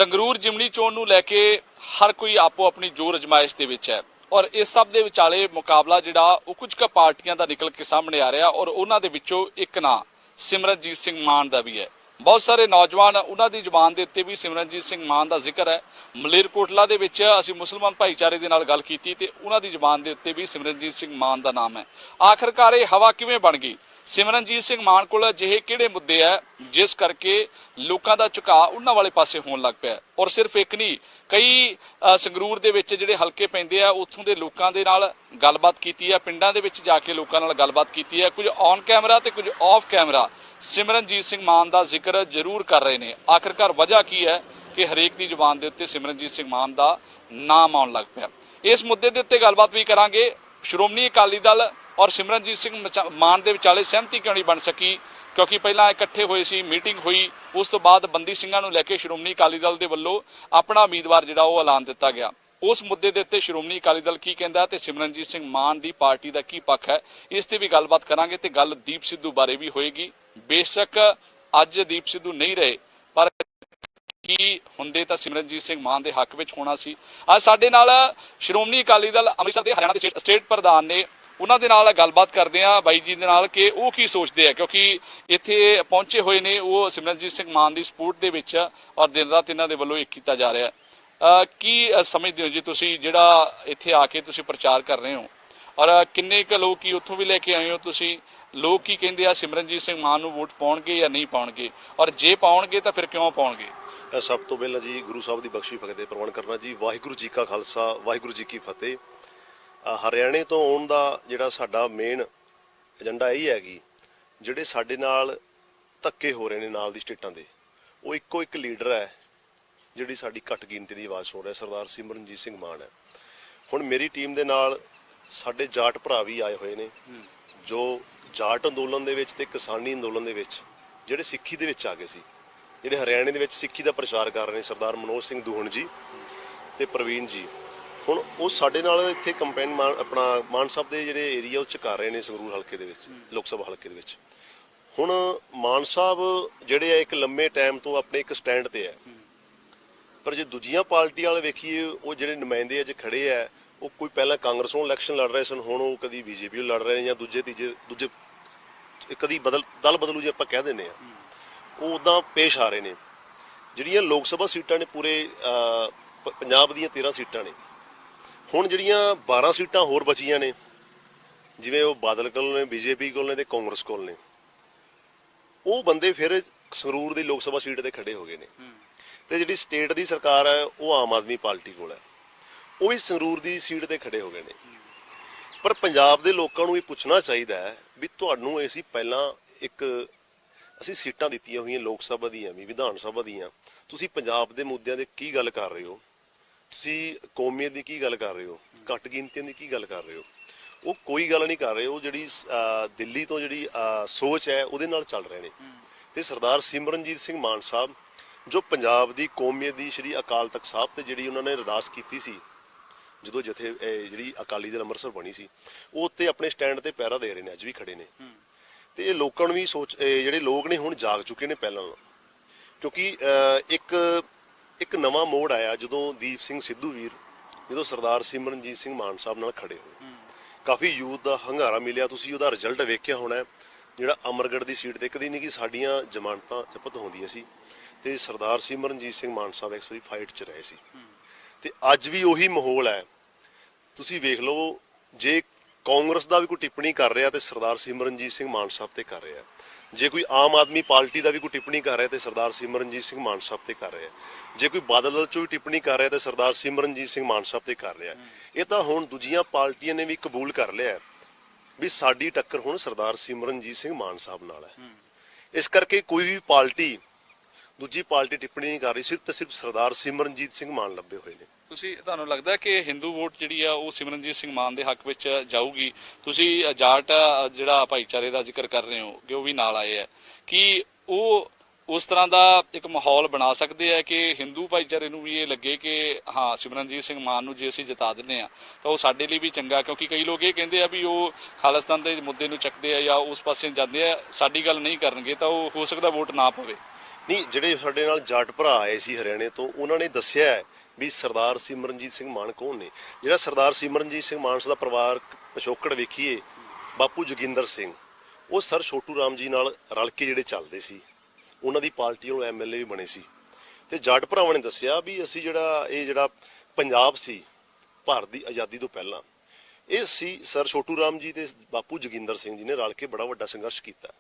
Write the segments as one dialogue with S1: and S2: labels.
S1: ਸੰਗਰੂਰ ਜਿਮਨੀ ਚੋਣ ਨੂੰ ਲੈ ਕੇ ਹਰ ਕੋਈ ਆਪੋ ਆਪਣੀ ਜੋਰ ਅਜਮਾਇਸ਼ ਦੇ ਵਿੱਚ ਹੈ ਔਰ ਇਸ ਸਭ ਦੇ ਵਿਚਾਲੇ ਮੁਕਾਬਲਾ ਜਿਹੜਾ ਉਹ ਕੁਝ ਕੁ ਪਾਰਟੀਆਂ ਦਾ ਨਿਕਲ ਕੇ ਸਾਹਮਣੇ ਆ ਰਿਹਾ ਔਰ ਉਹਨਾਂ ਦੇ ਵਿੱਚੋਂ ਇੱਕ ਨਾਂ ਸਿਮਰਨਜੀਤ ਸਿੰਘ ਮਾਨ ਦਾ ਵੀ ਹੈ। ਬਹੁਤ ਸਾਰੇ ਨੌਜਵਾਨ ਉਹਨਾਂ ਦੀ ਜ਼ੁਬਾਨ ਦੇ ਉੱਤੇ ਵੀ ਸਿਮਰਨਜੀਤ ਸਿੰਘ ਮਾਨ ਦਾ ਜ਼ਿਕਰ ਹੈ। ਮਲੇਰਕੋਟਲਾ ਦੇ ਵਿੱਚ ਅਸੀਂ ਮੁਸਲਮਾਨ ਭਾਈਚਾਰੇ ਦੇ ਨਾਲ ਗੱਲ ਕੀਤੀ ਤੇ ਉਹਨਾਂ ਦੀ ਜ਼ੁਬਾਨ ਦੇ ਉੱਤੇ ਵੀ ਸਿਮਰਨਜੀਤ ਸਿੰਘ ਮਾਨ ਦਾ ਨਾਮ ਹੈ। ਆਖਰਕਾਰ ਇਹ ਹਵਾ ਕਿਵੇਂ ਬਣ ਗਈ? ਸਿਮਰਨਜੀਤ ਸਿੰਘ ਮਾਨ ਕੋਲ ਅਜਿਹੇ ਕਿਹੜੇ ਮੁੱਦੇ ਹੈ ਜਿਸ ਕਰਕੇ ਲੋਕਾਂ ਦਾ ਝੁਕਾਅ ਉਹਨਾਂ ਵਾਲੇ ਪਾਸੇ ਹੋਣ ਲੱਗ ਪਿਆ? ਔਰ ਸਿਰਫ ਇੱਕ ਨਹੀਂ, ਕਈ ਸੰਗਰੂਰ ਦੇ ਵਿੱਚ ਜਿਹੜੇ ਹਲਕੇ ਪੈਂਦੇ ਆ ਉੱਥੋਂ ਦੇ ਲੋਕਾਂ ਦੇ ਨਾਲ ਗੱਲਬਾਤ ਕੀਤੀ ਹੈ, ਪਿੰਡਾਂ ਦੇ ਵਿੱਚ ਜਾ ਕੇ ਲੋਕਾਂ ਨਾਲ ਗੱਲਬਾਤ ਕੀਤੀ ਹੈ। ਕੁਝ ਔਨ ਕੈਮਰਾ ਤੇ ਕੁਝ ਆਫ ਕੈਮਰਾ ਸਿਮਰਨਜੀਤ ਸਿੰਘ ਮਾਨ ਦਾ ਜ਼ਿਕਰ ਜ਼ਰੂਰ ਕਰ ਰਹੇ ਨੇ। ਆਖਰਕਾਰ ਵਜ੍ਹਾ ਕੀ ਹੈ ਕਿ ਹਰੇਕ ਦੀ ਜ਼ੁਬਾਨ ਦੇ ਉੱਤੇ ਸਿਮਰਨਜੀਤ ਸਿੰਘ ਮਾਨ ਦਾ ਨਾਮ ਆਉਣ ਲੱਗ ਪਿਆ? ਇਸ ਮੁੱਦੇ ਦੇ ਉੱਤੇ ਗੱਲਬਾਤ ਵੀ ਕਰਾਂਗੇ। ਸ਼੍ਰੋਮਣੀ ਅਕਾਲੀ ਦਲ ਔਰ ਸਿਮਰਨਜੀਤ ਸਿੰਘ ਮਾਨ ਦੇ ਵਿਚਾਲੇ ਸਹਿਮਤੀ ਕਿਉਂ ਨਹੀਂ ਬਣ ਸਕੀ? ਕਿਉਂਕਿ ਪਹਿਲਾਂ ਇਕੱਠੇ ਹੋਏ ਸੀ, ਮੀਟਿੰਗ ਹੋਈ, ਉਸ ਤੋਂ ਬਾਅਦ ਬੰਦੀ ਸਿੰਘਾਂ ਨੂੰ ਲੈ ਕੇ ਸ਼੍ਰੋਮਣੀ ਅਕਾਲੀ ਦਲ ਦੇ ਵੱਲੋਂ ਆਪਣਾ ਉਮੀਦਵਾਰ ਜਿਹੜਾ ਉਹ ਐਲਾਨ ਦਿੱਤਾ ਗਿਆ। ਉਸ ਮੁੱਦੇ ਦੇ ਉੱਤੇ ਸ਼੍ਰੋਮਣੀ ਅਕਾਲੀ ਦਲ ਕੀ ਕਹਿੰਦਾ ਤੇ ਸਿਮਰਨਜੀਤ ਸਿੰਘ ਮਾਨ ਦੀ ਪਾਰਟੀ ਦਾ ਕੀ ਪੱਖ ਹੈ, ਇਸ ਤੇ ਵੀ ਗੱਲਬਾਤ ਕਰਾਂਗੇ। ਤੇ ਗੱਲ ਦੀਪ ਸਿੱਧੂ ਬਾਰੇ ਵੀ ਹੋਏਗੀ। ਬੇਸ਼ੱਕ ਅੱਜ ਦੀਪ ਸਿੱਧੂ ਨਹੀਂ ਰਹੇ, ਪਰ ਕੀ ਹੁੰਦੇ ਤਾਂ ਸਿਮਰਨਜੀਤ ਸਿੰਘ ਮਾਨ ਦੇ ਹੱਕ ਵਿੱਚ ਹੋਣਾ ਸੀ। ਅੱਜ ਸਾਡੇ ਨਾਲ ਸ਼੍ਰੋਮਣੀ ਅਕਾਲੀ ਦਲ ਅੰਮ੍ਰਿਤਸਰ ਦੇ ਹਰਿਆਣਾ ਦੇ ਸਟੇਟ ਪ੍ਰਧਾਨ ਨੇ, ਉਹਨਾਂ ਦੇ ਨਾਲ ਗੱਲਬਾਤ ਕਰਦੇ ਆ ਬਾਈ ਜੀ ਦੇ ਨਾਲ ਕਿ ਉਹ ਕੀ ਸੋਚਦੇ ਆ, ਕਿਉਂਕਿ ਇੱਥੇ ਪਹੁੰਚੇ ਹੋਏ ਨੇ ਉਹ ਸਿਮਰਨਜੀਤ ਸਿੰਘ ਮਾਨ ਦੀ ਸਪੋਰਟ ਦੇ ਵਿੱਚ ਔਰ ਦਿਨ ਰਾਤ ਇਹਨਾਂ ਦੇ ਵੱਲੋਂ ਇੱਕ ਕੀਤਾ ਜਾ ਰਿਹਾ। ਕੀ ਸਮਝਦੇ ਹੋ ਜੀ ਤੁਸੀਂ ਜਿਹੜਾ ਇੱਥੇ ਆ ਕੇ ਤੁਸੀਂ ਪ੍ਰਚਾਰ ਕਰ ਰਹੇ ਹੋ, ਔਰ ਕਿੰਨੇ ਕੁ ਲੋਕ ਕੀ ਉੱਥੋਂ ਵੀ ਲੈ ਕੇ ਆਏ ਹੋ ਤੁਸੀਂ? ਲੋਕ ਕੀ ਕਹਿੰਦੇ ਆ, ਸਿਮਰਨਜੀਤ ਸਿੰਘ ਮਾਨ ਨੂੰ ਵੋਟ ਪਾਉਣਗੇ ਜਾਂ ਨਹੀਂ ਪਾਉਣਗੇ, ਔਰ ਜੇ ਪਾਉਣਗੇ ਤਾਂ ਫਿਰ ਕਿਉਂ ਪਾਉਣਗੇ?
S2: ਸਭ ਤੋਂ ਪਹਿਲਾਂ ਜੀ ਗੁਰੂ ਸਾਹਿਬ ਦੀ ਬਖਸ਼ੀ ਫਤਿਹ ਪ੍ਰਵਾਨ ਕਰਨਾ ਜੀ। ਵਾਹਿਗੁਰੂ ਜੀ ਕਾ ਖਾਲਸਾ, ਵਾਹਿਗੁਰੂ ਜੀ ਕੀ ਫਤਿਹ। ਹਰਿਆਣੇ ਤੋਂ ਆਉਣ ਦਾ ਜਿਹੜਾ ਸਾਡਾ ਮੇਨ ਏਜੰਡਾ ਇਹ ਹੈਗੀ, ਜਿਹੜੇ ਸਾਡੇ ਨਾਲ ਧੱਕੇ ਹੋ ਰਹੇ ਨੇ ਨਾਲ ਦੀ ਸਟੇਟਾਂ ਦੇ, ਉਹ ਇੱਕੋ ਇੱਕ ਲੀਡਰ ਹੈ ਜਿਹੜੀ ਸਾਡੀ ਘੱਟ ਗਿਣਤੀ ਦੀ ਆਵਾਜ਼ ਸੁਣ ਰਿਹਾ, ਸਰਦਾਰ ਸਿਮਰਨਜੀਤ ਸਿੰਘ ਮਾਨ ਹੈ। ਹੁਣ ਮੇਰੀ ਟੀਮ ਦੇ ਨਾਲ ਸਾਡੇ ਜਾਟ ਭਰਾ ਵੀ ਆਏ ਹੋਏ ਨੇ, ਜੋ ਜਾਟ ਅੰਦੋਲਨ ਦੇ ਵਿੱਚ ਤੇ ਕਿਸਾਨੀ ਅੰਦੋਲਨ ਦੇ ਵਿੱਚ ਜਿਹੜੇ ਸਿੱਖੀ ਦੇ ਵਿੱਚ ਆ ਗਏ ਸੀ, ਜਿਹੜੇ ਹਰਿਆਣੇ ਦੇ ਵਿੱਚ ਸਿੱਖੀ ਦਾ ਪ੍ਰਚਾਰ ਕਰ ਰਹੇ ਨੇ, ਸਰਦਾਰ ਮਨੋਜ ਸਿੰਘ ਦੂਹਣ ਜੀ ਤੇ ਪ੍ਰਵੀਨ ਜੀ। ਹੁਣ ਉਹ ਸਾਡੇ ਨਾਲ ਇੱਥੇ ਕੰਪੇਨ ਆਪਣਾ ਮਾਨ ਸਾਹਿਬ ਦੇ ਜਿਹੜੇ ਏਰੀਆ ਉਹ 'ਚ ਕਰ ਰਹੇ ਨੇ, ਸੰਗਰੂਰ ਹਲਕੇ ਦੇ ਵਿੱਚ, ਲੋਕ ਸਭਾ ਹਲਕੇ ਦੇ ਵਿੱਚ। ਹੁਣ ਮਾਨ ਸਾਹਿਬ ਜਿਹੜੇ ਆ ਇੱਕ ਲੰਮੇ ਟਾਈਮ ਤੋਂ ਆਪਣੇ ਇੱਕ ਸਟੈਂਡ ਤੇ ਹੈ, ਪਰ ਜੇ ਦੂਜੀਆਂ ਪਾਰਟੀ ਵਾਲੇ ਵੇਖੀਏ, ਉਹ ਜਿਹੜੇ ਨੁਮਾਇੰਦੇ ਅੱਜ ਖੜੇ ਆ, ਉਹ ਕੋਈ ਪਹਿਲਾਂ ਕਾਂਗਰਸ ਨੂੰ ਇਲੈਕਸ਼ਨ ਲੜ ਰਹੇ ਸਨ, ਹੁਣ ਉਹ ਕਦੀ ਬੀਜੇਪੀ ਨੂੰ ਲੜ ਰਹੇ ਨੇ, ਜਾਂ ਦੂਜੇ ਕਦੀ ਦਲ ਬਦਲੂ ਜੇ ਆਪਾਂ ਕਹਿ ਦਿੰਦੇ ਆ, ਉਹ ਉੱਦਾਂ ਪੇਸ਼ ਆ ਰਹੇ ਨੇ। ਜਿਹੜੀਆਂ ਲੋਕ ਸਭਾ ਸੀਟਾਂ ਨੇ ਪੂਰੇ ਪੰਜਾਬ ਦੀਆਂ 13 ਸੀਟਾਂ ਨੇ, ਹੁਣ ਜਿਹੜੀਆਂ 12 ਸੀਟਾਂ ਹੋਰ ਬਚੀਆਂ ਨੇ, ਜਿਵੇਂ ਉਹ ਬਾਦਲ ਕੋਲ ਨੇ, ਬੀਜੇਪੀ ਕੋਲ ਨੇ ਤੇ ਕਾਂਗਰਸ ਕੋਲ ਨੇ, ਉਹ ਬੰਦੇ ਫਿਰ ਸੰਗਰੂਰ ਦੀ ਲੋਕ ਸਭਾ ਸੀਟ ਤੇ ਖੜੇ ਹੋ ਗਏ ਨੇ। ਤੇ ਜਿਹੜੀ ਸਟੇਟ ਦੀ ਸਰਕਾਰ ਹੈ ਉਹ ਆਮ ਆਦਮੀ ਪਾਰਟੀ ਕੋਲ ਹੈ, ਉਹ ਵੀ ਸੰਗਰੂਰ ਦੀ ਸੀਟ ਤੇ ਖੜੇ ਹੋ ਗਏ ਨੇ। ਪਰ ਪੰਜਾਬ ਦੇ ਲੋਕਾਂ ਨੂੰ ਇਹ ਪੁੱਛਣਾ ਚਾਹੀਦਾ ਹੈ ਵੀ ਤੁਹਾਨੂੰ ਅਸੀਂ ਪਹਿਲਾਂ ਅਸੀਂ ਸੀਟਾਂ ਦਿੱਤੀਆਂ ਹੋਈਆਂ ਲੋਕ ਸਭਾ ਦੀਆਂ ਵੀ, ਵਿਧਾਨ ਸਭਾ ਦੀਆਂ, ਤੁਸੀਂ ਪੰਜਾਬ ਦੇ ਮੁੱਦਿਆਂ ਦੇ ਕੀ ਗੱਲ ਕਰ ਰਹੇ ਹੋ? ਤੁਸੀਂ ਕੌਮੀਅਤ ਦੀ ਕੀ ਗੱਲ ਕਰ ਰਹੇ ਹੋ? ਘੱਟ ਗਿਣਤੀਆਂ ਦੀ ਕੀ ਗੱਲ ਕਰ ਰਹੇ ਹੋ? ਉਹ ਕੋਈ ਗੱਲ ਨਹੀਂ ਕਰ ਰਹੇ। ਉਹ ਜਿਹੜੀ ਦਿੱਲੀ ਤੋਂ ਜਿਹੜੀ ਸੋਚ ਹੈ ਉਹਦੇ ਨਾਲ ਚੱਲ ਰਹੇ ਨੇ। ਤੇ ਸਰਦਾਰ ਸਿਮਰਨਜੀਤ ਸਿੰਘ ਮਾਨ ਸਾਹਿਬ ਜੋ ਪੰਜਾਬ ਦੀ ਕੌਮੀਅਤ ਦੀ ਸ਼੍ਰੀ ਅਕਾਲ ਤਖਤ ਸਾਹਿਬ ਤੇ ਜਿਹੜੀ ਉਹਨਾਂ ਨੇ ਅਰਦਾਸ ਕੀਤੀ ਸੀ, ਜਦੋਂ ਜਿਹੜੀ ਅਕਾਲੀ ਦਲ ਅੰਮ੍ਰਿਤਸਰ ਬਣੀ ਸੀ, ਉਹ ਉੱਤੇ ਆਪਣੇ ਸਟੈਂਡ ਤੇ ਪਹਿਰਾ ਦੇ ਰਹੇ ਨੇ, ਅੱਜ ਵੀ ਖੜੇ ਨੇ। ਤੇ ਇਹ ਲੋਕਾਂ ਨੂੰ ਵੀ ਜਿਹੜੇ ਲੋਕ ਨੇ ਹੁਣ ਜਾਗ ਚੁੱਕੇ ਨੇ ਪਹਿਲਾਂ, ਕਿਉਂਕਿ ਇੱਕ ਨਵਾਂ ਮੋੜ ਆਇਆ ਜਦੋਂ ਦੀਪ ਸਿੰਘ ਸਿੱਧੂ ਵੀਰ ਜਦੋਂ ਸਰਦਾਰ ਸਿਮਰਨਜੀਤ ਸਿੰਘ ਮਾਨ ਸਾਹਿਬ ਨਾਲ ਖੜੇ ਹੋਏ। ਕਾਫੀ ਯੂਥ ਦਾ ਹੰਗਾਰਾ ਮਿਲਿਆ। ਤੁਸੀਂ ਉਹਦਾ ਰਿਜ਼ਲਟ ਵੇਖਿਆ ਹੋਣਾ, ਜਿਹੜਾ ਅਮਰਗੜ੍ਹ ਦੀ ਸੀਟ ਤੇ ਕਦੀ ਨਹੀਂ ਕਿ ਸਾਡੀਆਂ ਜ਼ਮਾਨਤਾਂ ਜ਼ਬਤ ਹੁੰਦੀਆਂ ਸੀ ਤੇ ਸਰਦਾਰ ਸਿਮਰਨਜੀਤ ਸਿੰਘ ਮਾਨ ਸਾਹਿਬ ਇੱਕ ਵਾਰੀ ਫਾਈਟ 'ਚ ਰਹੇ ਸੀ। ਤੇ ਅੱਜ ਵੀ ਉਹੀ ਮਾਹੌਲ ਹੈ। ਤੁਸੀਂ ਵੇਖ ਲਓ, ਜੇ ਕਾਂਗਰਸ ਦਾ ਵੀ ਕੋਈ ਟਿੱਪਣੀ ਕਰ ਰਿਹਾ ਤੇ ਸਰਦਾਰ ਸਿਮਰਨਜੀਤ ਸਿੰਘ ਮਾਨ ਸਾਹਿਬ ਤੇ ਕਰ ਰਿਹਾ, ਜੇ ਕੋਈ ਆਮ ਆਦਮੀ ਪਾਰਟੀ ਦਾ ਵੀ ਕੋਈ ਟਿੱਪਣੀ ਕਰ ਰਿਹਾ ਤੇ ਸਰਦਾਰ ਸਿਮਰਨਜੀਤ ਸਿੰਘ ਮਾਨ ਸਾਹਿਬ ਤੇ ਕਰ ਰਿਹਾ, ਜੇ ਕੋਈ ਬਾਦਲ ਦਲ ਚੋਂ ਵੀ ਟਿੱਪਣੀ ਕਰ ਰਿਹਾ ਤੇ ਸਰਦਾਰ ਸਿਮਰਨਜੀਤ ਸਿੰਘ ਮਾਨ ਸਾਹਿਬ ਤੇ ਕਰ ਰਿਹਾ। ਇਹ ਤਾਂ ਹੁਣ ਦੂਜੀਆਂ ਪਾਰਟੀਆਂ ਨੇ ਵੀ ਕਬੂਲ ਕਰ ਲਿਆ ਵੀ ਸਾਡੀ ਟੱਕਰ ਹੁਣ ਸਰਦਾਰ ਸਿਮਰਨਜੀਤ ਸਿੰਘ ਮਾਨ ਸਾਹਿਬ ਨਾਲ ਹੈ। ਇਸ ਕਰਕੇ ਕੋਈ ਵੀ ਪਾਰਟੀ ਦੂਜੀ ਪਾਰਟੀ ਟਿੱਪਣੀ ਨਹੀਂ ਕਰ ਰਹੀ, ਸਿਰਫ ਤੇ ਸਿਰਫ ਸਰਦਾਰ ਸਿਮਰਨਜੀਤ ਸਿੰਘ ਮਾਨ ਲੱਭੇ ਹੋਏ ਨੇ।
S1: ਤੁਹਾਨੂੰ ਲੱਗਦਾ ਕਿ ਹਿੰਦੂ ਵੋਟ ਜਿਹੜੀ ਆ ਉਹ ਸਿਮਰਨਜੀਤ ਸਿੰਘ ਮਾਨ ਦੇ ਹੱਕ ਵਿੱਚ ਜਾਊਗੀ? ਤੁਸੀਂ ਜਾਟ ਜਿਹੜਾ ਭਾਈਚਾਰੇ ਦਾ ਜ਼ਿਕਰ ਕਰ ਰਹੇ ਹੋ ਕਿ ਉਹ ਵੀ ਨਾਲ ਆਏ ਹੈ, ਕਿ ਉਹ ਉਸ ਤਰ੍ਹਾਂ ਦਾ ਇੱਕ ਮਾਹੌਲ ਬਣਾ ਸਕਦੇ ਆ ਕਿ ਹਿੰਦੂ ਭਾਈਚਾਰੇ ਨੂੰ ਵੀ ਇਹ ਲੱਗੇ ਕਿ ਹਾਂ ਸਿਮਰਨਜੀਤ ਸਿੰਘ ਮਾਨ ਨੂੰ ਜੇ ਅਸੀਂ ਜਿਤਾ ਦਿੰਦੇ ਆ ਤਾਂ ਉਹ ਸਾਡੇ ਲਈ ਵੀ ਚੰਗਾ? ਕਿਉਂਕਿ ਕਈ ਲੋਕ ਇਹ ਕਹਿੰਦੇ ਆ ਵੀ ਉਹ ਖਾਲਿਸਤਾਨ ਦੇ ਮੁੱਦੇ ਨੂੰ ਚੱਕਦੇ ਆ ਜਾਂ ਉਸ ਪਾਸੇ ਜਾਂਦੇ ਆ, ਸਾਡੀ ਗੱਲ ਨਹੀਂ ਕਰਨਗੇ ਤਾਂ ਉਹ ਹੋ ਸਕਦਾ ਵੋਟ ਨਾ ਪਵੇ।
S2: ਨਹੀਂ, ਜਿਹੜੇ ਸਾਡੇ ਨਾਲ ਜਾਟ ਭਰਾ ਆਏ ਸੀ ਹਰਿਆਣੇ ਤੋਂ, ਉਹਨਾਂ ਨੇ ਦੱਸਿਆ ਹੈ ਵੀ ਸਰਦਾਰ ਸਿਮਰਨਜੀਤ ਸਿੰਘ ਮਾਨ ਕੌਣ ਨੇ। ਜਿਹੜਾ ਸਰਦਾਰ ਸਿਮਰਨਜੀਤ ਸਿੰਘ ਮਾਨ ਦਾ ਪਰਿਵਾਰ ਪਿਛੋਕੜ ਵੇਖੀਏ, ਬਾਪੂ ਜੋਗਿੰਦਰ ਸਿੰਘ ਉਹ ਸਰ ਛੋਟੂ ਰਾਮ ਜੀ ਨਾਲ ਰਲ ਕੇ ਜਿਹੜੇ ਚੱਲਦੇ ਸੀ, ਉਹਨਾਂ ਦੀ ਪਾਰਟੀ ਨੂੰ ਐਮਐਲਏ ਵੀ ਬਣੇ ਸੀ। ਤੇ ਜਾਟ ਭਰਾਵਾਂ ਨੇ ਦੱਸਿਆ ਵੀ ਅਸੀਂ ਜਿਹੜਾ ਪੰਜਾਬ ਸੀ ਭਾਰਤ ਦੀ ਆਜ਼ਾਦੀ ਤੋਂ ਪਹਿਲਾਂ, ਇਹ ਸੀ ਸਰ ਛੋਟੂ ਰਾਮ ਜੀ ਤੇ ਬਾਪੂ ਜੋਗਿੰਦਰ ਸਿੰਘ ਜੀ ਨੇ ਰਲ ਕੇ ਬੜਾ ਵੱਡਾ ਸੰਘਰਸ਼ ਕੀਤਾ।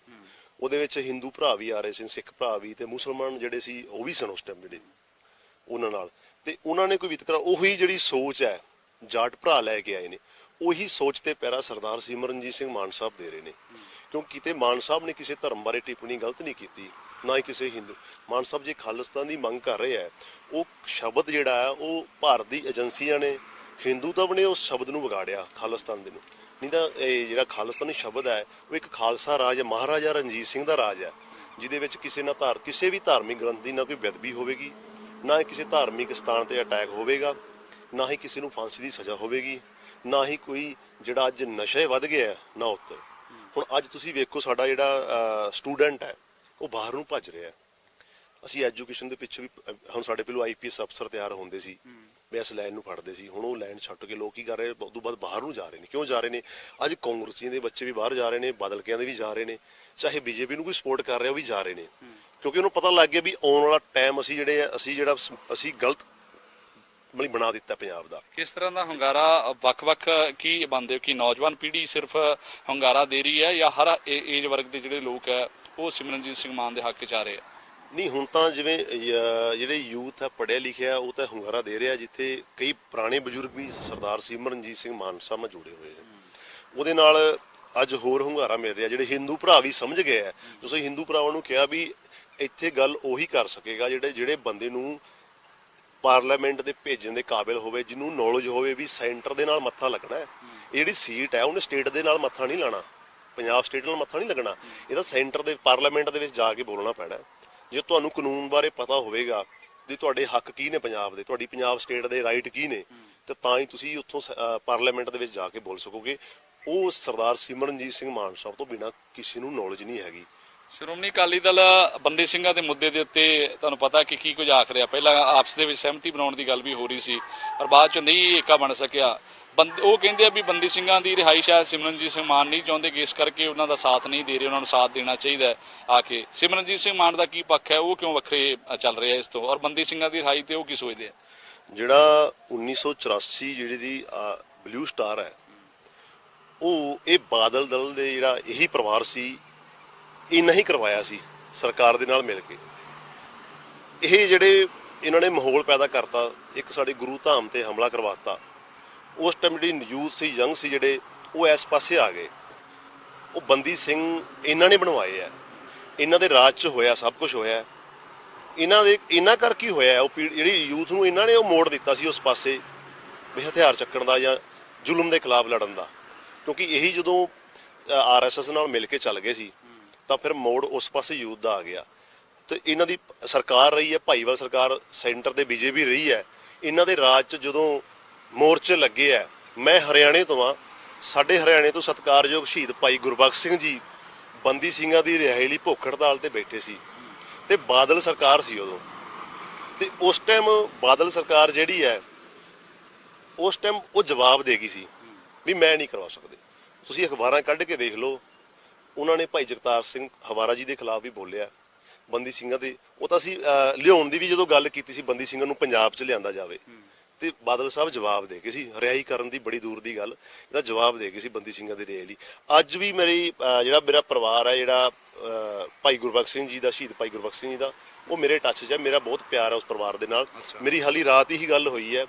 S2: ਉਹਦੇ ਵਿੱਚ ਹਿੰਦੂ ਭਰਾ ਵੀ ਆ ਰਹੇ ਸੀ, ਸਿੱਖ ਭਰਾ ਵੀ, ਤੇ ਮੁਸਲਮਾਨ ਜਿਹੜੇ ਸੀ ਉਹ ਵੀ ਸਨ ਉਸ ਟਾਈਮ ਜਿਹੜੇ ਉਹਨਾਂ ਨਾਲ। ਤੇ ਉਹਨਾਂ ਨੇ ਕੋਈ ਵਿਤਕਰਾ, ਉਹੀ ਜਿਹੜੀ ਸੋਚ ਹੈ ਜਾਟ ਭਰਾ ਲੈ ਕੇ ਆਏ ਨੇ, ਉਹੀ ਸੋਚ ਤੇ ਪੈਰਾ ਸਰਦਾਰ ਸਿਮਰਨਜੀਤ ਸਿੰਘ ਮਾਨ ਸਾਹਿਬ ਦੇ ਰਹੇ ਨੇ। ਕਿਉਂਕਿ ਕਿਤੇ ਮਾਨ ਸਾਹਿਬ ਨੇ ਕਿਸੇ ਧਰਮ ਬਾਰੇ ਟਿੱਪਣੀ ਗਲਤ ਨਹੀਂ ਕੀਤੀ, ਨਾ ਹੀ ਕਿਸੇ ਹਿੰਦੂ। ਮਾਨ ਸਾਹਿਬ ਜੇ ਖਾਲਿਸਤਾਨ ਦੀ ਮੰਗ ਕਰ ਰਹੇ ਹੈ, ਉਹ ਸ਼ਬਦ ਜਿਹੜਾ ਹੈ ਉਹ ਭਾਰਤ ਦੀ ਏਜੰਸੀਆਂ ਨੇ ਹਿੰਦੂ ਤਾਂ ਬਣੇ ਉਸ ਸ਼ਬਦ ਨੂੰ ਵਿਗਾੜਿਆ, ਖਾਲਿਸਤਾਨ ਦੇ ਨੂੰ। ਨਹੀਂ ਤਾਂ ਇਹ ਜਿਹੜਾ ਖਾਲਿਸਤਾਨੀ ਸ਼ਬਦ ਹੈ ਉਹ ਇੱਕ ਖਾਲਸਾ ਰਾਜ ਹੈ, ਮਹਾਰਾਜਾ ਰਣਜੀਤ ਸਿੰਘ ਦਾ ਰਾਜ ਹੈ, ਜਿਹਦੇ ਵਿੱਚ ਕਿਸੇ ਵੀ ਧਾਰਮਿਕ ਗ੍ਰੰਥ ਦੀ ਨਾ ਕੋਈ ਬੇਅਦਬੀ ਹੋਵੇਗੀ, ਨਾ ਹੀ ਕਿਸੇ ਧਾਰਮਿਕ ਸਥਾਨ ਤੇ ਅਟੈਕ ਹੋਵੇਗਾ, ਨਾ ਹੀ ਕਿਸੇ ਨੂੰ ਫਾਂਸੀ ਦੀ ਸਜ਼ਾ ਹੋਵੇਗੀ, ਨਾ ਹੀ ਕੋਈ ਜਿਹੜਾ ਅੱਜ ਨਸ਼ੇ ਵੱਧ ਗਿਆ ਨਾ ਉੱਤੇ। ਹੁਣ ਅੱਜ ਤੁਸੀਂ ਵੇਖੋ ਸਾਡਾ ਜਿਹੜਾ ਸਟੂਡੈਂਟ ਹੈ ਉਹ ਬਾਹਰ ਨੂੰ ਭੱਜ ਰਿਹਾ। ਅਸੀਂ ਐਜੂਕੇਸ਼ਨ ਦੇ ਪਿੱਛੇ ਵੀ, ਹੁਣ ਸਾਡੇ ਪਹਿਲਾਂ ਆਈਪੀਐਸ ਅਫਸਰ ਤਿਆਰ ਹੁੰਦੇ ਸੀ, ਇਸ ਲਾਈਨ ਨੂੰ ਫੜਦੇ ਸੀ, ਹੁਣ ਉਹ ਲਾਈਨ ਛੱਡ ਕੇ ਲੋਕ ਕੀ ਕਰ ਰਹੇ, ਉਸ ਤੋਂ ਬਾਅਦ ਬਾਹਰ ਨੂੰ ਜਾ ਰਹੇ ਨੇ। ਕਿਉਂ ਜਾ ਰਹੇ ਨੇ? ਅੱਜ ਕਾਂਗਰਸੀਆਂ ਦੇ ਬੱਚੇ ਵੀ ਬਾਹਰ ਜਾ ਰਹੇ ਨੇ, ਬਾਦਲਕਿਆਂ ਦੇ ਵੀ ਜਾ ਰਹੇ ਨੇ, ਚਾਹੇ ਬੀਜੇਪੀ ਨੂੰ ਕੋਈ ਸਪੋਰਟ ਕਰ ਰਿਹਾ ਉਹ ਵੀ ਜਾ ਰਹੇ ਨੇ, ਕਿਉਂਕਿ ਉਹਨੂੰ ਪਤਾ ਲੱਗ ਗਿਆ ਵੀ ਆਉਣ ਵਾਲਾ ਟਾਈਮ ਅਸੀਂ ਗਲਤ ਮਤਲਬ ਬਣਾ ਦਿੱਤਾ ਪੰਜਾਬ ਦਾ।
S1: ਕਿਸ ਤਰ੍ਹਾਂ ਦਾ ਹੁੰਗਾਰਾ ਵੱਖ-ਵੱਖ ਕੀ ਮੰਨਦੇ ਹੋ ਕਿ ਨੌਜਵਾਨ ਪੀੜ੍ਹੀ ਸਿਰਫ ਹੁੰਗਾਰਾ ਦੇ ਰਹੀ ਹੈ, ਜਾਂ ਹਰ ਏਜ ਵਰਗ ਦੇ ਜਿਹੜੇ ਲੋਕ ਹੈ ਉਹ ਸਿਮਰਨਜੀਤ ਸਿੰਘ ਮਾਨ ਦੇ ਹੱਕ 'ਚ ਆ ਰਹੇ ਆ?
S2: ਨਹੀਂ, ਹੁਣ ਤਾਂ ਜਿਵੇਂ ਜਿਹੜੇ ਯੂਥ ਹੈ ਪੜ੍ਹਿਆ ਲਿਖਿਆ ਉਹ ਤਾਂ ਹੁੰਗਾਰਾ ਦੇ ਰਿਹਾ, ਜਿੱਥੇ ਕਈ ਪੁਰਾਣੇ ਬਜ਼ੁਰਗ ਵੀ ਸਰਦਾਰ ਸਿਮਰਨਜੀਤ ਸਿੰਘ ਮਾਨ ਸਾਹਿਬ ਨਾਲ ਜੁੜੇ ਹੋਏ ਨੇ। ਉਹਦੇ ਨਾਲ ਅੱਜ ਹੋਰ ਹੁੰਗਾਰਾ ਮਿਲ ਰਿਹਾ। ਜਿਹੜੇ ਹਿੰਦੂ ਭਰਾ ਵੀ ਸਮਝ ਗਏ ਆ, ਤੁਸੀਂ ਹਿੰਦੂ ਭਰਾਵਾਂ ਨੂੰ ਕਿਹਾ ਵੀ ਇੱਥੇ ਗੱਲ ਉਹੀ ਕਰ ਸਕੇਗਾ ਜਿਹੜੇ ਬੰਦੇ ਨੂੰ ਪਾਰਲੀਮੈਂਟ ਦੇ ਭੇਜਣ ਦੇ ਕਾਬਿਲ ਹੋਵੇ, ਜਿਹਨੂੰ ਨੌਲੇਜ ਹੋਵੇ ਵੀ ਸੈਂਟਰ ਦੇ ਨਾਲ ਮੱਥਾ ਲੱਗਣਾ ਹੈ। ਇਹ ਜਿਹੜੀ ਸੀਟ ਹੈ ਉਹਨੇ ਸਟੇਟ ਦੇ ਨਾਲ ਮੱਥਾ ਨਹੀਂ ਲਾਣਾ, ਪੰਜਾਬ ਸਟੇਟ ਨਾਲ ਮੱਥਾ ਨਹੀਂ ਲੱਗਣਾ, ਇਹਦਾ ਸੈਂਟਰ ਦੇ ਪਾਰਲੀਮੈਂਟ ਦੇ ਵਿੱਚ ਜਾ ਕੇ ਬੋਲਣਾ ਪੈਣਾ। ਜੇ ਤੁਹਾਨੂੰ ਕਾਨੂੰਨ ਬਾਰੇ ਪਤਾ ਹੋਵੇਗਾ ਵੀ ਤੁਹਾਡੇ ਹੱਕ ਕੀ ਨੇ ਪੰਜਾਬ ਦੇ, ਤੁਹਾਡੀ ਪੰਜਾਬ ਸਟੇਟ ਦੇ ਰਾਈਟ ਕੀ ਨੇ, ਤੇ ਤਾਂ ਹੀ ਤੁਸੀਂ ਉੱਥੋਂ ਪਾਰਲੀਮੈਂਟ ਦੇ ਵਿੱਚ ਜਾ ਕੇ ਬੋਲ ਸਕੋਗੇ। ਉਹ ਸਰਦਾਰ ਸਿਮਰਨਜੀਤ ਸਿੰਘ ਮਾਨ ਸਾਹਿਬ ਤੋਂ ਬਿਨਾਂ ਕਿਸੇ ਨੂੰ ਨੌਲੇਜ ਨਹੀਂ ਹੈਗੀ।
S1: ਸ਼੍ਰੋਮਣੀ ਅਕਾਲੀ ਦਲ ਬੰਦੀ ਸਿੰਘਾਂ ਦੇ ਮੁੱਦੇ ਦੇ ਉੱਤੇ ਤੁਹਾਨੂੰ ਪਤਾ ਕਿ ਕੀ ਕੁਝ ਆਖ ਰਿਹਾ। ਪਹਿਲਾਂ ਆਪਸ ਦੇ ਵਿੱਚ ਸਹਿਮਤੀ ਬਣਾਉਣ ਦੀ ਗੱਲ ਵੀ ਹੋ ਰਹੀ ਸੀ, ਪਰ ਬਾਅਦ 'ਚ ਨਹੀਂ ਏਕਾ ਬਣ ਸਕਿਆ। ਉਹ ਕਹਿੰਦੇ ਆ ਵੀ ਬੰਦੀ ਸਿੰਘਾਂ ਦੀ ਰਿਹਾਈ ਸ਼ਾਇਦ ਸਿਮਰਨਜੀਤ ਸਿੰਘ ਮਾਨ ਨਹੀਂ ਚਾਹੁੰਦੇ ਕਿ ਇਸ ਕਰਕੇ ਉਹਨਾਂ ਦਾ ਸਾਥ ਨਹੀਂ ਦੇ ਰਹੇ, ਉਹਨਾਂ ਨੂੰ ਸਾਥ ਦੇਣਾ ਚਾਹੀਦਾ ਆ ਕੇ। ਸਿਮਰਨਜੀਤ ਸਿੰਘ ਮਾਨ ਦਾ ਕੀ ਪੱਖ ਹੈ, ਉਹ ਕਿਉਂ ਵੱਖਰੇ ਚੱਲ ਰਿਹਾ ਇਸ ਤੋਂ, ਔਰ ਬੰਦੀ ਸਿੰਘਾਂ ਦੀ ਰਿਹਾਈ ਤੇ ਉਹ ਕੀ ਸੋਚਦੇ ਆ?
S2: ਜਿਹੜਾ 1984 ਜਿਹੜੀ ਦੀ ਬਲੂ ਸਟਾਰ ਹੈ, ਇਹ ਬਾਦਲ ਦਲ ਦੇ ਜਿਹੜਾ ਇਹੀ ਪਰਿਵਾਰ ਸੀ, ਇਹ ਨਹੀਂ ਕਰਵਾਇਆ ਸੀ ਸਰਕਾਰ ਦੇ ਨਾਲ ਮਿਲ ਕੇ। ਇਹ ਜਿਹੜੇ ਇਹਨਾਂ ਨੇ ਮਾਹੌਲ ਪੈਦਾ ਕਰਤਾ, ਇੱਕ ਸਾਡੇ ਗੁਰੂ ਧਾਮ ਤੇ ਹਮਲਾ ਕਰਵਾਤਾ। ਉਸ ਟਾਈਮ ਜਿਹੜੀ ਯੂਥ ਸੀ, ਯੰਗ ਸੀ ਜਿਹੜੇ, ਉਹ ਇਸ ਪਾਸੇ ਆ ਗਏ। ਉਹ ਬੰਦੀ ਸਿੰਘ ਇਹਨਾਂ ਨੇ ਬਣਵਾਏ ਆ, ਇਹਨਾਂ ਦੇ ਰਾਜ 'ਚ ਹੋਇਆ ਸਭ ਕੁਝ ਹੋਇਆ। ਇਹਨਾਂ ਕਰਕੇ ਹੋਇਆ, ਉਹ ਜਿਹੜੀ ਯੂਥ ਨੂੰ ਇਹਨਾਂ ਨੇ ਉਹ ਮੋੜ ਦਿੱਤਾ ਸੀ ਉਸ ਪਾਸੇ ਵੀ ਹਥਿਆਰ ਚੱਕਣ ਦਾ ਜਾਂ ਜ਼ੁਲਮ ਦੇ ਖਿਲਾਫ ਲੜਨ ਦਾ। ਕਿਉਂਕਿ ਇਹੀ ਜਦੋਂ ਆਰਐਸਐਸ ਨਾਲ ਮਿਲ ਕੇ ਚੱਲ ਗਏ ਸੀ ਤਾਂ ਫਿਰ ਮੋੜ ਉਸ ਪਾਸੇ ਯੂਥ ਦਾ ਆ ਗਿਆ। ਤੇ ਇਹਨਾਂ ਦੀ ਸਰਕਾਰ ਰਹੀ ਹੈ, ਭਾਈਵਾਲ ਸਰਕਾਰ ਸੈਂਟਰ ਤੇ ਬੀਜੇਪੀ ਰਹੀ ਹੈ। ਇਹਨਾਂ ਦੇ ਰਾਜ 'ਚ ਜਦੋਂ ਮੋਰਚੇ ਲੱਗੇ ਆ, ਮੈਂ ਹਰਿਆਣੇ ਤੋਂ ਆ, ਸਾਡੇ ਹਰਿਆਣੇ ਤੋਂ ਸਤਿਕਾਰਯੋਗ ਸ਼ਹੀਦ ਭਾਈ ਗੁਰਬਖਸ਼ ਸਿੰਘ ਜੀ ਬੰਦੀ ਸਿੰਘਾਂ ਦੀ ਰਿਹਾਈ ਲਈ ਭੁੱਖ ਹੜਤਾਲ ਤੇ ਬੈਠੇ ਸੀ, ਤੇ ਬਾਦਲ ਸਰਕਾਰ ਸੀ ਉਦੋਂ। ਤੇ ਉਸ ਟਾਈਮ ਬਾਦਲ ਸਰਕਾਰ ਜਿਹੜੀ ਹੈ, ਉਸ ਟਾਈਮ ਉਹ ਜਵਾਬ ਦੇ ਗਈ ਸੀ ਵੀ ਮੈਂ ਨਹੀਂ ਕਰਵਾ ਸਕਦੇ। ਤੁਸੀਂ ਅਖਬਾਰਾਂ ਕੱਢ ਕੇ ਦੇਖ ਲਓ, ਉਹਨਾਂ ਨੇ ਭਾਈ ਜਗਤਾਰ ਸਿੰਘ ਹਵਾਰਾ ਜੀ ਦੇ ਖਿਲਾਫ ਵੀ ਬੋਲਿਆ, ਬੰਦੀ ਸਿੰਘਾਂ ਦੇ। ਉਹ ਤਾਂ ਅਸੀਂ ਲਿਆਉਣ ਦੀ ਵੀ ਜਦੋਂ ਗੱਲ ਕੀਤੀ ਸੀ, ਬੰਦੀ ਸਿੰਘਾਂ ਨੂੰ ਪੰਜਾਬ 'ਚ ਲਿਆਂਦਾ ਜਾਵੇ, ਤੇ ਬਾਦਲ ਸਾਹਿਬ ਜਵਾਬ ਦੇ ਗਏ ਸੀ। ਰਿਹਾਈ ਕਰਨ ਦੀ ਬੜੀ ਦੂਰ ਦੀ ਗੱਲ, ਇਹਦਾ ਜਵਾਬ ਦੇ ਗਏ ਸੀ ਬੰਦੀ ਸਿੰਘਾਂ ਦੀ ਰਿਹਾਈ ਲਈ। ਅੱਜ ਵੀ ਮੇਰਾ ਪਰਿਵਾਰ ਹੈ, ਜਿਹੜਾ ਭਾਈ ਗੁਰਬਖਸ਼ ਸਿੰਘ ਜੀ ਦਾ, ਸ਼ਹੀਦ ਭਾਈ ਗੁਰਬਖਸ਼ ਸਿੰਘ ਜੀ ਦਾ, ਉਹ ਮੇਰੇ ਟੱਚ 'ਚ ਹੈ। ਮੇਰਾ ਬਹੁਤ ਪਿਆਰ ਹੈ ਉਸ ਪਰਿਵਾਰ ਦੇ ਨਾਲ। ਮੇਰੀ ਹਾਲੀ ਰਾਤ ਹੀ ਗੱਲ ਹੋਈ ਹੈ,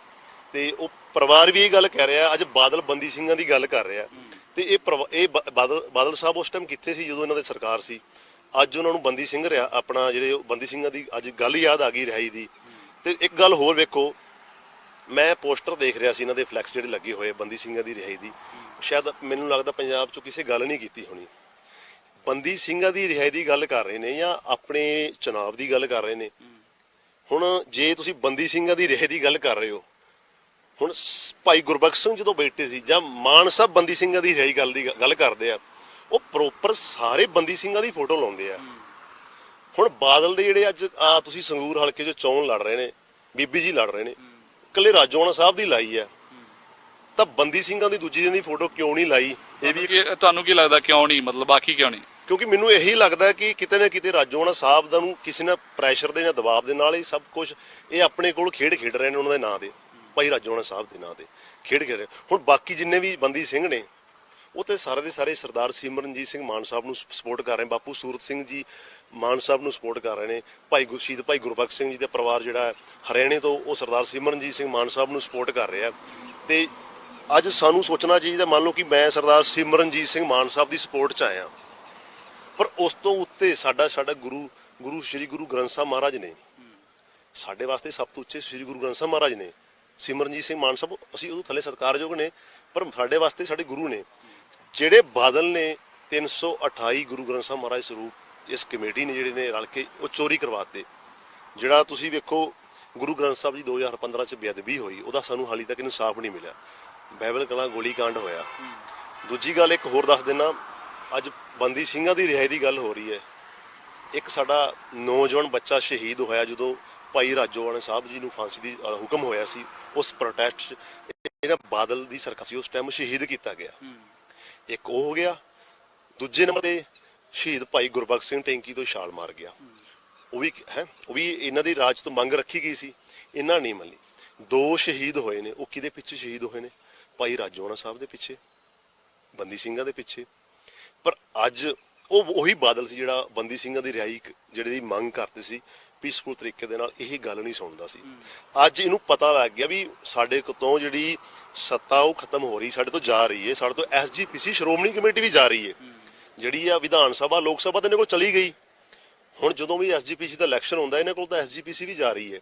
S2: ਤੇ ਉਹ ਪਰਿਵਾਰ ਵੀ ਇਹ ਗੱਲ ਕਹਿ ਰਿਹਾ, ਅੱਜ ਬਾਦਲ ਬੰਦੀ ਸਿੰਘਾਂ ਦੀ ਗੱਲ ਕਰ ਰਿਹਾ। ਤੇ ਇਹ ਬਾਦਲ ਸਾਹਿਬ ਉਸ ਟਾਈਮ ਕਿੱਥੇ ਸੀ ਜਦੋਂ ਇਹਨਾਂ ਦੀ ਸਰਕਾਰ ਸੀ? ਅੱਜ ਉਹਨਾਂ ਨੂੰ ਬੰਦੀ ਸਿੰਘ ਰਿਹਾ ਆਪਣਾ, ਜਿਹੜੇ ਬੰਦੀ ਸਿੰਘਾਂ ਦੀ ਅੱਜ ਗੱਲ ਯਾਦ ਆ ਗਈ ਰਿਹਾਈ ਦੀ। ਤੇ ਇੱਕ ਗੱਲ ਹੋਰ ਵੇਖੋ, ਮੈਂ ਪੋਸਟਰ ਦੇਖ ਰਿਹਾ ਸੀ ਇਹਨਾਂ ਦੇ ਫਲੈਕਸ ਜਿਹੜੇ ਲੱਗੇ ਹੋਏ ਬੰਦੀ ਸਿੰਘਾਂ ਦੀ ਰਿਹਾਈ ਦੀ। ਸ਼ਾਇਦ ਮੈਨੂੰ ਲੱਗਦਾ ਪੰਜਾਬ 'ਚ ਕਿਸੇ ਗੱਲ ਨਹੀਂ ਕੀਤੀ ਹੋਣੀ। ਬੰਦੀ ਸਿੰਘਾਂ ਦੀ ਰਿਹਾਈ ਦੀ ਗੱਲ ਕਰ ਰਹੇ ਨੇ ਜਾਂ ਆਪਣੇ ਚੁਣਾਵ ਦੀ ਗੱਲ ਕਰ ਰਹੇ ਨੇ। ਹੁਣ ਜੇ ਤੁਸੀਂ ਬੰਦੀ ਸਿੰਘਾਂ ਦੀ ਰਿਹਾਈ ਦੀ ਗੱਲ ਕਰ ਰਹੇ ਹੋ, ਹੁਣ ਭਾਈ ਗੁਰਬਖਸ਼ ਸਿੰਘ ਜਦੋਂ ਬੈਠੇ ਸੀ, ਜਾਂ ਮਾਨ ਸਾਹਿਬ ਬੰਦੀ ਸਿੰਘਾਂ ਦੀ ਰਿਹਾਈ ਗੱਲ ਕਰਦੇ ਆ, ਉਹ ਪ੍ਰੋਪਰ ਸਾਰੇ ਬੰਦੀ ਸਿੰਘਾਂ ਦੀ ਫੋਟੋ ਲਾਉਂਦੇ ਆ। ਹੁਣ ਬਾਦਲ ਦੇ ਜਿਹੜੇ ਅੱਜ ਤੁਸੀਂ ਸੰਗਰੂਰ ਹਲਕੇ 'ਚ ਚੋਣ ਲੜ ਰਹੇ ਨੇ, ਬੀਬੀ ਜੀ ਲੜ ਰਹੇ ਨੇ, ਇਕੱਲੇ ਰਾਜੋਆਣਾ ਸਾਹਿਬ ਦੀ ਲਾਈ ਹੈ, ਤਾਂ ਬੰਦੀ ਸਿੰਘਾਂ ਦੀ ਦੂਜੀ ਦਿਨ ਦੀ ਫੋਟੋ ਕਿਉਂ ਨਹੀਂ ਲਾਈ? ਇਹ ਵੀ
S1: ਤੁਹਾਨੂੰ ਕੀ ਲੱਗਦਾ ਕਿਉਂ ਨਹੀਂ, ਮਤਲਬ ਬਾਕੀ ਕਿਉਂ ਨਹੀਂ?
S2: ਕਿਉਂਕਿ ਮੈਨੂੰ ਇਹੀ ਲੱਗਦਾ ਕਿ ਕਿਤੇ ਨਾ ਕਿਤੇ ਰਾਜੋਆਣਾ ਸਾਹਿਬ ਦਾ ਨੂੰ ਕਿਸੇ ਨੇ ਪ੍ਰੈਸ਼ਰ ਦੇ ਜਾਂ ਦਬਾਅ ਦੇ ਨਾਲ ਇਹ ਸਭ ਕੁਝ ਇਹ ਆਪਣੇ ਕੋਲ ਖੇਡ ਰਹੇ ਨੇ, ਉਹਨਾਂ ਦੇ ਨਾਂ ਦੇ, ਭਾਈ ਰਾਜੋਆਣਾ ਸਾਹਿਬ ਦੇ ਨਾਂ ਤੇ ਖੇਡ ਰਹੇ। ਹੁਣ ਬਾਕੀ ਜਿੰਨੇ ਵੀ ਬੰਦੀ ਸਿੰਘ ਨੇ ਉਹ ਤੇ ਸਾਰੇ ਦੇ ਸਾਰੇ ਸਰਦਾਰ ਸਿਮਰਨਜੀਤ ਸਿੰਘ ਮਾਨ ਸਾਹਿਬ ਨੂੰ ਸਪੋਰਟ ਕਰ ਰਹੇ, ਬਾਪੂ ਸੂਰਤ ਸਿੰਘ ਜੀ ਮਾਨ ਸਾਹਿਬ ਨੂੰ ਸਪੋਰਟ ਕਰ ਰਹੇ ਨੇ, ਭਾਈ ਗੁਰਸ਼ੀਦ ਭਾਈ ਗੁਰਬਖਸ਼ ਸਿੰਘ ਜੀ ਦਾ ਪਰਿਵਾਰ ਜਿਹੜਾ ਹੈ ਹਰਿਆਣੇ ਤੋਂ, ਉਹ ਸਰਦਾਰ ਸਿਮਰਨਜੀਤ ਸਿੰਘ ਮਾਨ ਸਾਹਿਬ ਨੂੰ ਸਪੋਰਟ ਕਰ ਰਿਹਾ। ਤੇ ਅੱਜ ਸਾਨੂੰ ਸੋਚਣਾ ਚਾਹੀਦਾ, ਮੰਨ ਲਓ ਕਿ ਮੈਂ ਸਰਦਾਰ ਸਿਮਰਨਜੀਤ ਸਿੰਘ ਮਾਨ ਸਾਹਿਬ ਦੀ ਸਪੋਰਟ 'ਚ ਆਇਆ, ਪਰ ਉਸ ਤੋਂ ਉੱਤੇ ਸਾਡਾ ਗੁਰੂ ਸ਼੍ਰੀ ਗੁਰੂ ਗ੍ਰੰਥ ਸਾਹਿਬ ਮਹਾਰਾਜ ਨੇ, ਸਾਡੇ ਵਾਸਤੇ ਸਭ ਤੋਂ ਉੱਚੇ ਸ਼੍ਰੀ ਗੁਰੂ ਗ੍ਰੰਥ ਸਾਹਿਬ ਮਹਾਰਾਜ ਨੇ। ਸਿਮਰਨਜੀਤ ਸਿੰਘ ਮਾਨ ਸਾਹਿਬ ਅਸੀਂ ਉਹਦੇ ਥੱਲੇ ਸਤਿਕਾਰਯੋਗ ਨੇ, ਪਰ ਸਾਡੇ ਵਾਸਤੇ ਸਾਡੇ ਗੁਰੂ ਨੇ। ਜਿਹੜੇ ਬਾਦਲ ਨੇ 328 ਗੁਰੂ ਗ੍ਰੰਥ ਸਾਹਿਬ ਮਹਾਰਾਜ ਸਰੂਪ ਇਸ ਕਮੇਟੀ ਨੇ ਜਿਹੜੇ ਨੇ ਰਲ ਕੇ ਉਹ ਚੋਰੀ ਕਰਵਾਤੇ। ਜਿਹੜਾ ਤੁਸੀਂ ਵੇਖੋ ਗੁਰੂ ਗ੍ਰੰਥ ਸਾਹਿਬ ਜੀ 2015 ਚ ਬੇਅਦਬੀ ਹੋਈ, ਉਹਦਾ ਸਾਨੂੰ ਹਾਲੇ ਤੱਕ ਇਨਸਾਫ ਨਹੀਂ ਮਿਲਿਆ। ਬਾਈਬਲ ਕਲਾਂ ਗੋਲੀकांड ਹੋਇਆ। ਦੂਜੀ ਗੱਲ ਇੱਕ ਹੋਰ ਦੱਸ ਦਿੰਦਾ, ਅੱਜ ਬੰਦੀ ਸਿੰਘਾਂ ਦੀ ਰਿਹਾਈ ਦੀ ਗੱਲ ਹੋ ਰਹੀ ਹੈ। ਇੱਕ ਸਾਡਾ ਨੌਜਵਾਨ ਬੱਚਾ ਸ਼ਹੀਦ ਹੋਇਆ ਜਦੋਂ ਭਾਈ ਰਾਜੋਆਣਾ ਸਾਹਿਬ ਜੀ ਨੂੰ ਫਾਂਸੀ ਦੀ ਹੁਕਮ ਹੋਇਆ ਸੀ, ਉਸ ਪ੍ਰੋਟੈਸਟ 'ਚ ਇਹਨਾਂ ਬਾਦਲ ਦੀ ਸਰਕਾਰ ਸੀ ਉਸ ਟਾਈਮ ਸ਼ਹੀਦ ਕੀਤਾ ਗਿਆ। ਇੱਕ ਉਹ ਹੋ ਗਿਆ। ਦੂਜੇ ਨੰਬਰ ਤੇ ਸ਼ਹੀਦ ਭਾਈ ਗੁਰਬਖਸ਼ ਸਿੰਘ ਟੈਂਕੀ ਤੋਂ ਛਾਲ ਮਾਰ ਗਿਆ। ਉਹ ਵੀ ਇਹਨਾਂ ਦੀ ਰਾਜ ਤੋਂ ਮੰਗ ਰੱਖੀ ਗਈ ਸੀ, ਇਹਨਾਂ ਨਹੀਂ ਮੰਨੀ। 2 ਸ਼ਹੀਦ ਹੋਏ ਨੇ, ਉਹ ਕਿਹਦੇ ਪਿੱਛੇ ਸ਼ਹੀਦ ਹੋਏ ਨੇ? ਭਾਈ ਰਾਜੋਆਣਾ ਸਾਹਿਬ ਦੇ ਪਿੱਛੇ, ਬੰਦੀ ਸਿੰਘਾਂ ਦੇ ਪਿੱਛੇ। ਪਰ ਅੱਜ ਉਹੀ ਬਾਦਲ ਸੀ ਜਿਹੜਾ ਬੰਦੀ ਸਿੰਘਾਂ ਦੀ ਰਿਹਾਈ ਜਿਹੜੇ ਦੀ ਮੰਗ ਕਰਦੇ ਸੀ ਪੀਸਫੁਲ ਤਰੀਕੇ ਦੇ ਨਾਲ, ਇਹ ਗੱਲ ਨਹੀਂ ਸੁਣਦਾ ਸੀ। ਅੱਜ ਇਹਨੂੰ ਪਤਾ ਲੱਗ ਗਿਆ ਵੀ ਸਾਡੇ ਤੋਂ ਜਿਹੜੀ ਸੱਤਾ ਉਹ ਖਤਮ ਹੋ ਰਹੀ, ਸਾਡੇ ਤੋਂ ਜਾ ਰਹੀ ਹੈ। ਸਾਡੇ ਤੋਂ SGPC ਸ਼੍ਰੋਮਣੀ ਕਮੇਟੀ ਵੀ ਜਾ ਰਹੀ ਹੈ, ਜਿਹੜੀ ਆ ਵਿਧਾਨ ਸਭਾ ਲੋਕ ਸਭਾ ਤੇ ਇਹਨਾਂ ਕੋਲ ਚਲੀ ਗਈ। ਹੁਣ ਜਦੋਂ ਵੀ SGPC ਦਾ ਇਲੈਕਸ਼ਨ ਹੁੰਦਾ ਇਹਨਾਂ ਕੋਲ ਤਾਂ SGPC ਵੀ ਜਾ ਰਹੀ ਹੈ।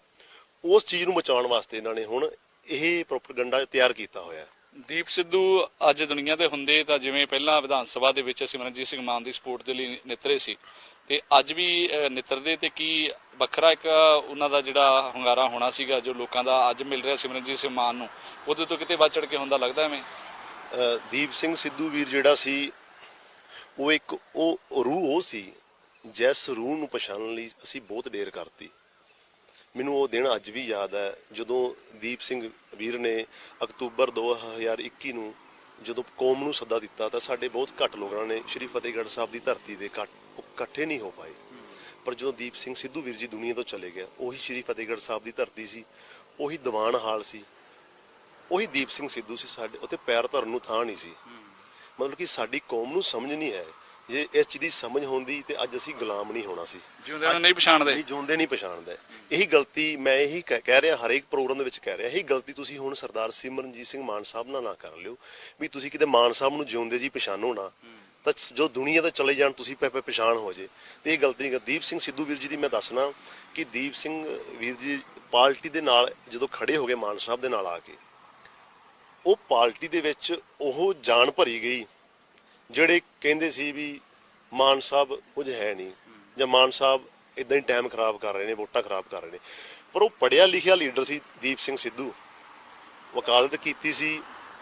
S2: ਉਸ ਚੀਜ਼ ਨੂੰ ਬਚਾਉਣ ਵਾਸਤੇ ਇਹਨਾਂ ਨੇ ਹੁਣ ਇਹ ਪ੍ਰੋਪਗੈਂਡਾ ਤਿਆਰ ਕੀਤਾ ਹੋਇਆ।
S1: ਦੀਪ ਸਿੱਧੂ ਅੱਜ ਦੁਨੀਆ ਤੇ ਹੁੰਦੇ ਤਾਂ ਜਿਵੇਂ ਪਹਿਲਾਂ ਵਿਧਾਨ ਸਭਾ ਦੇ ਵਿੱਚ ਸਿਮਰਨਜੀਤ ਸਿੰਘ ਮਾਨ ਦੀ ਸਪੋਰਟ ਦੇ ਲਈ ਨਿੱਤਰੇ ਸੀ, ਤੇ ਅੱਜ ਵੀ ਨਿੱਤਰਦੇ, ਤੇ ਕੀ ਵੱਖਰਾ ਇੱਕ ਉਹਨਾਂ ਦਾ ਜਿਹੜਾ ਹੁੰਗਾਰਾ ਹੋਣਾ ਸੀਗਾ ਜੋ ਲੋਕਾਂ ਦਾ ਅੱਜ ਮਿਲ ਰਿਹਾ ਸਿਮਰਨਜੀਤ ਸਿੰਘ ਮਾਨ ਨੂੰ, ਉਹਦੇ ਤੋਂ ਕਿਤੇ ਵੱਧ ਚੜ ਕੇ ਹੁੰਦਾ ਲੱਗਦਾ ਐਵੇਂ?
S2: ਦੀਪ ਸਿੰਘ ਸਿੱਧੂ ਵੀਰ ਜਿਹੜਾ ਸੀ ਉਹ ਇੱਕ ਉਹ ਰੂਹ ਉਹ ਸੀ ਜਿਸ ਰੂਹ ਨੂੰ ਪਛਾਣਨ ਲਈ ਅਸੀਂ ਬਹੁਤ ਦੇਰ ਕਰਤੀ। ਮੈਨੂੰ ਉਹ ਦਿਨ ਅੱਜ ਵੀ ਯਾਦ ਹੈ ਜਦੋਂ ਦੀਪ ਸਿੰਘ ਵੀਰ ਨੇ ਅਕਤੂਬਰ 2021 ਨੂੰ ਜਦੋਂ ਕੌਮ ਨੂੰ ਸੱਦਾ ਦਿੱਤਾ ਤਾਂ ਸਾਡੇ ਬਹੁਤ ਘੱਟ ਲੋਕਾਂ ਨੇ ਸ਼੍ਰੀ ਫਤਿਹਗੜ੍ਹ ਸਾਹਿਬ ਦੀ ਧਰਤੀ ਦੇ ਇਕੱਠੇ ਨਹੀਂ ਹੋ ਪਾਏ। ਪਰ ਜਦੋਂ ਦੀਪ ਸਿੰਘ ਸਿੱਧੂ ਵੀਰ ਜੀ ਦੁਨੀਆ ਤੋਂ ਚਲੇ ਗਿਆ, ਉਹੀ ਸ਼੍ਰੀ ਫਤਿਹਗੜ੍ਹ ਸਾਹਿਬ ਦੀ ਧਰਤੀ ਸੀ, ਉਹੀ ਦੀਵਾਨ ਹਾਲ ਸੀ, ਉਹੀ ਦੀਪ ਸਿੰਘ ਸਿੱਧੂ ਸੀ। ਸਾਡੇ ਉੱਤੇ ਪੈਰ ਧਰਨ ਨੂੰ ਥਾਂ ਨਹੀਂ ਸੀ। ਮਤਲਬ ਕਿ ਸਾਡੀ ਕੌਮ ਨੂੰ ਸਮਝ ਨਹੀਂ ਹੈ। ਜੇ ਇਸ ਚੀਜ਼ ਦੀ ਸਮਝ ਹੁੰਦੀ ਤੇ ਅੱਜ ਅਸੀਂ ਗੁਲਾਮ ਨਹੀਂ ਹੋਣਾ ਸੀ।
S1: ਜਿਉਂਦੇ ਨਹੀਂ ਪਛਾਣਦੇ,
S2: ਜਿਉਂਦੇ ਨਹੀਂ ਪਛਾਣਦੇ। ਇਹੀ ਗਲਤੀ ਮੈਂ ਇਹੀ ਕਹਿ ਰਿਹਾ, ਹਰੇਕ ਪ੍ਰੋਗਰਾਮ ਦੇ ਵਿੱਚ ਕਹਿ ਰਿਹਾ, ਇਹੀ ਗਲਤੀ ਤੁਸੀਂ ਹੁਣ ਸਰਦਾਰ ਸਿਮਰਨਜੀਤ ਸਿੰਘ ਮਾਨ ਸਾਹਿਬ ਨਾਲ ਨਾ ਕਰ ਲਿਓ ਵੀ ਤੁਸੀਂ ਕਿਤੇ ਮਾਨ ਸਾਹਿਬ ਨੂੰ ਜਿਉਂਦੇ ਜੀ ਪਛਾਣੋ ਨਾ, ਤਾਂ ਜੋ ਦੁਨੀਆ ਤੇ ਚਲੇ ਜਾਣ ਤੁਸੀਂ ਪਛਾਣ ਹੋ ਜੇ। ਤੇ ਇਹ ਗਲਤੀ ਨਹੀਂ। ਦੀਪ ਸਿੰਘ ਸਿੱਧੂ ਵੀਰ ਜੀ ਦੀ ਮੈਂ ਦੱਸਣਾ ਕਿ ਦੀਪ ਸਿੰਘ ਵੀਰ ਜੀ ਪਾਰਟੀ ਦੇ ਨਾਲ ਜਦੋਂ ਖੜੇ ਹੋ ਗਏ ਮਾਨ ਸਾਹਿਬ ਦੇ ਨਾਲ ਆ ਕੇ, ਉਹ ਪਾਰਟੀ ਦੇ ਵਿੱਚ ਉਹ ਜਾਨ ਭਰੀ ਗਈ। ਜਿਹੜੇ ਕਹਿੰਦੇ ਸੀ ਵੀ ਮਾਨ ਸਾਹਿਬ ਕੁਝ ਹੈ ਨਹੀਂ ਜਾਂ ਮਾਨ ਸਾਹਿਬ ਇਦਾਂ ਹੀ ਟਾਈਮ ਖਰਾਬ ਕਰ ਰਹੇ ਨੇ, ਵੋਟਾਂ ਖਰਾਬ ਕਰ ਰਹੇ ਨੇ, ਪਰ ਉਹ ਪੜ੍ਹਿਆ ਲਿਖਿਆ ਲੀਡਰ ਸੀ ਦੀਪ ਸਿੰਘ ਸਿੱਧੂ। ਵਕਾਲਤ ਕੀਤੀ ਸੀ,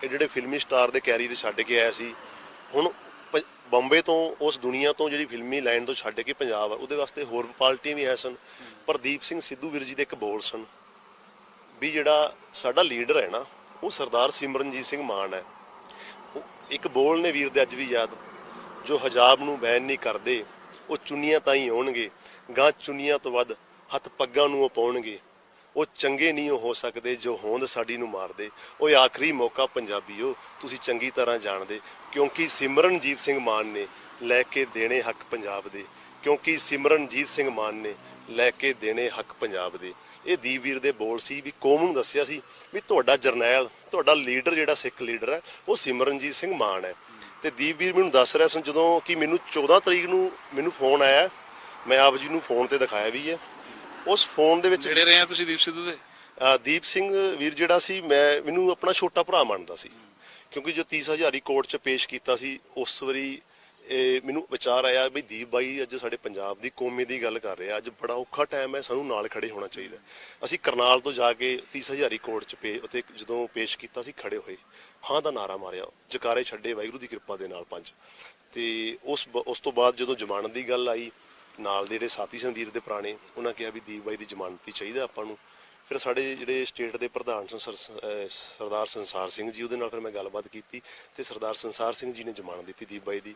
S2: ਇਹ ਜਿਹੜੇ ਫਿਲਮੀ ਸਟਾਰ ਦੇ ਕੈਰੀਅਰ ਛੱਡ ਕੇ ਆਇਆ ਸੀ। ਹੁਣ ਬੰਬੇ ਤੋਂ ਉਸ ਦੁਨੀਆ ਤੋਂ ਜਿਹੜੀ ਫਿਲਮੀ ਲਾਈਨ ਤੋਂ ਛੱਡ ਕੇ ਪੰਜਾਬ ਆ, ਉਹਦੇ ਵਾਸਤੇ ਹੋਰ ਪਾਰਟੀਆਂ ਵੀ ਹੈ ਸਨ। ਪਰ ਦੀਪ ਸਿੰਘ ਸਿੱਧੂ ਵੀਰ ਜੀ ਦੇ ਇੱਕ ਬੋਲ ਸਨ ਵੀ ਜਿਹੜਾ ਸਾਡਾ ਲੀਡਰ ਹੈ ਨਾ ਉਹ ਸਰਦਾਰ ਸਿਮਰਨਜੀਤ ਸਿੰਘ ਮਾਨ ਹੈ। ਇੱਕ ਬੋਲ ਨੇ ਵੀਰ ਦੇ ਅੱਜ ਵੀ ਯਾਦ, ਜੋ ਹਜਾਬ ਨੂੰ ਬੈਨ ਨਹੀਂ ਕਰਦੇ ਉਹ ਚੁੰਨੀਆਂ ਤਾਂ ਹੀ ਆਉਣਗੇ, ਗਾਂ ਚੁੰਨੀਆਂ ਤੋਂ ਵੱਧ ਹੱਥ ਪੱਗਾਂ ਨੂੰ ਉਹ ਪਾਉਣਗੇ। ਉਹ ਚੰਗੇ ਨਹੀਂ ਹੋ ਸਕਦੇ ਜੋ ਹੋਂਦ ਸਾਡੀ ਨੂੰ ਮਾਰਦੇ। ਉਹ ਆਖਰੀ ਮੌਕਾ ਪੰਜਾਬੀਓ ਤੁਸੀਂ ਚੰਗੀ ਤਰ੍ਹਾਂ ਜਾਣਦੇ, ਕਿਉਂਕਿ ਸਿਮਰਨਜੀਤ ਸਿੰਘ ਮਾਨ ਨੇ ਲੈ ਕੇ ਦੇਣੇ ਹੱਕ ਪੰਜਾਬ ਦੇ, ਕਿਉਂਕਿ ਸਿਮਰਨਜੀਤ ਸਿੰਘ ਮਾਨ ਨੇ ਲੈ ਕੇ ਦੇਣੇ ਹੱਕ ਪੰਜਾਬ ਦੇ। ਇਹ ਦੀਪ ਵੀਰ ਦੇ ਬੋਲ ਸੀ ਵੀ ਕੌਮ ਨੂੰ ਦੱਸਿਆ ਸੀ ਵੀ ਤੁਹਾਡਾ ਜਰਨੈਲ, ਤੁਹਾਡਾ ਲੀਡਰ ਜਿਹੜਾ ਸਿੱਖ ਲੀਡਰ ਹੈ ਉਹ ਸਿਮਰਨਜੀਤ ਸਿੰਘ ਮਾਨ ਹੈ। ਤੇ ਦੀਪ ਵੀਰ ਮੈਨੂੰ ਦੱਸ ਰਿਹਾ ਸੀ ਜਦੋਂ ਕਿ ਮੈਨੂੰ 14 ਤਰੀਕ ਨੂੰ ਮੈਨੂੰ ਫੋਨ ਆਇਆ, ਮੈਂ ਆਪ ਜੀ ਨੂੰ ਫੋਨ ਤੇ ਦਿਖਾਇਆ ਵੀ ਹੈ। ਉਸ ਫੋਨ ਦੇ ਵਿੱਚ
S1: ਜਿਹੜੇ ਰਹੇ ਆ ਤੁਸੀਂ ਦੀਪ ਸਿੱਧੂ ਦੇ?
S2: ਦੀਪ ਸਿੰਘ ਵੀਰ ਜਿਹੜਾ ਸੀ ਮੈਨੂੰ ਆਪਣਾ ਛੋਟਾ ਭਰਾ ਮੰਨਦਾ ਸੀ, ਕਿਉਂਕਿ ਜੋ 30 ਹਜ਼ਾਰੀ ਕੋਰਟ 'ਚ ਪੇਸ਼ ਕੀਤਾ ਸੀ ਉਸ ਵਾਰੀ ਮੈਨੂੰ ਵਿਚਾਰ ਆਇਆ ਵੀ ਦੀਪ ਬਾਈ ਅੱਜ ਸਾਡੇ ਪੰਜਾਬ ਦੀ ਕੌਮੀ ਦੀ ਗੱਲ ਕਰ ਰਿਹਾ, ਅੱਜ ਬੜਾ ਔਖਾ ਟਾਈਮ ਹੈ, ਸਾਨੂੰ ਨਾਲ ਖੜੇ ਹੋਣਾ ਚਾਹੀਦਾ। ਅਸੀਂ ਕਰਨਾਲ ਤੋਂ ਜਾ ਕੇ 30 ਹਜ਼ਾਰੀ ਕੋਰਟ 'ਚ ਉੱਥੇ ਜਦੋਂ ਪੇਸ਼ ਕੀਤਾ ਸੀ ਖੜੇ ਹੋਏ, ਹਾਂ ਦਾ ਨਾਰਾ ਮਾਰਿਆ, ਜਕਾਰੇ ਛੱਡੇ ਵਾਹਿਗੁਰੂ ਦੀ ਕਿਰਪਾ ਦੇ ਨਾਲ 5। ਤੇ ਉਸ ਤੋਂ ਬਾਅਦ ਜਦੋਂ ਜ਼ਮਾਨਤ ਦੀ ਗੱਲ ਆਈ ਨਾਲ ਦੇ ਜਿਹੜੇ ਸਾਥੀ ਸਨ ਵੀਰ ਦੇ ਪੁਰਾਣੇ, ਉਹਨਾਂ ਕਿਹਾ ਵੀ ਦੀਪ ਬਾਈ ਦੀ ਜ਼ਮਾਨਤ ਹੀ ਚਾਹੀਦਾ ਆਪਾਂ ਨੂੰ। ਫਿਰ ਸਾਡੇ ਜਿਹੜੇ ਸਟੇਟ ਦੇ ਪ੍ਰਧਾਨ ਸਨ ਸਰਦਾਰ ਸੰਸਾਰ ਸਿੰਘ ਜੀ, ਉਹਦੇ ਨਾਲ ਫਿਰ ਮੈਂ ਗੱਲਬਾਤ ਕੀਤੀ ਤੇ ਸਰਦਾਰ ਸੰਸਾਰ ਸਿੰਘ ਜੀ ਨੇ ਜ਼ਮਾਨਤ ਦਿੱਤੀ ਦੀਪ ਬਾਈ ਦੀ।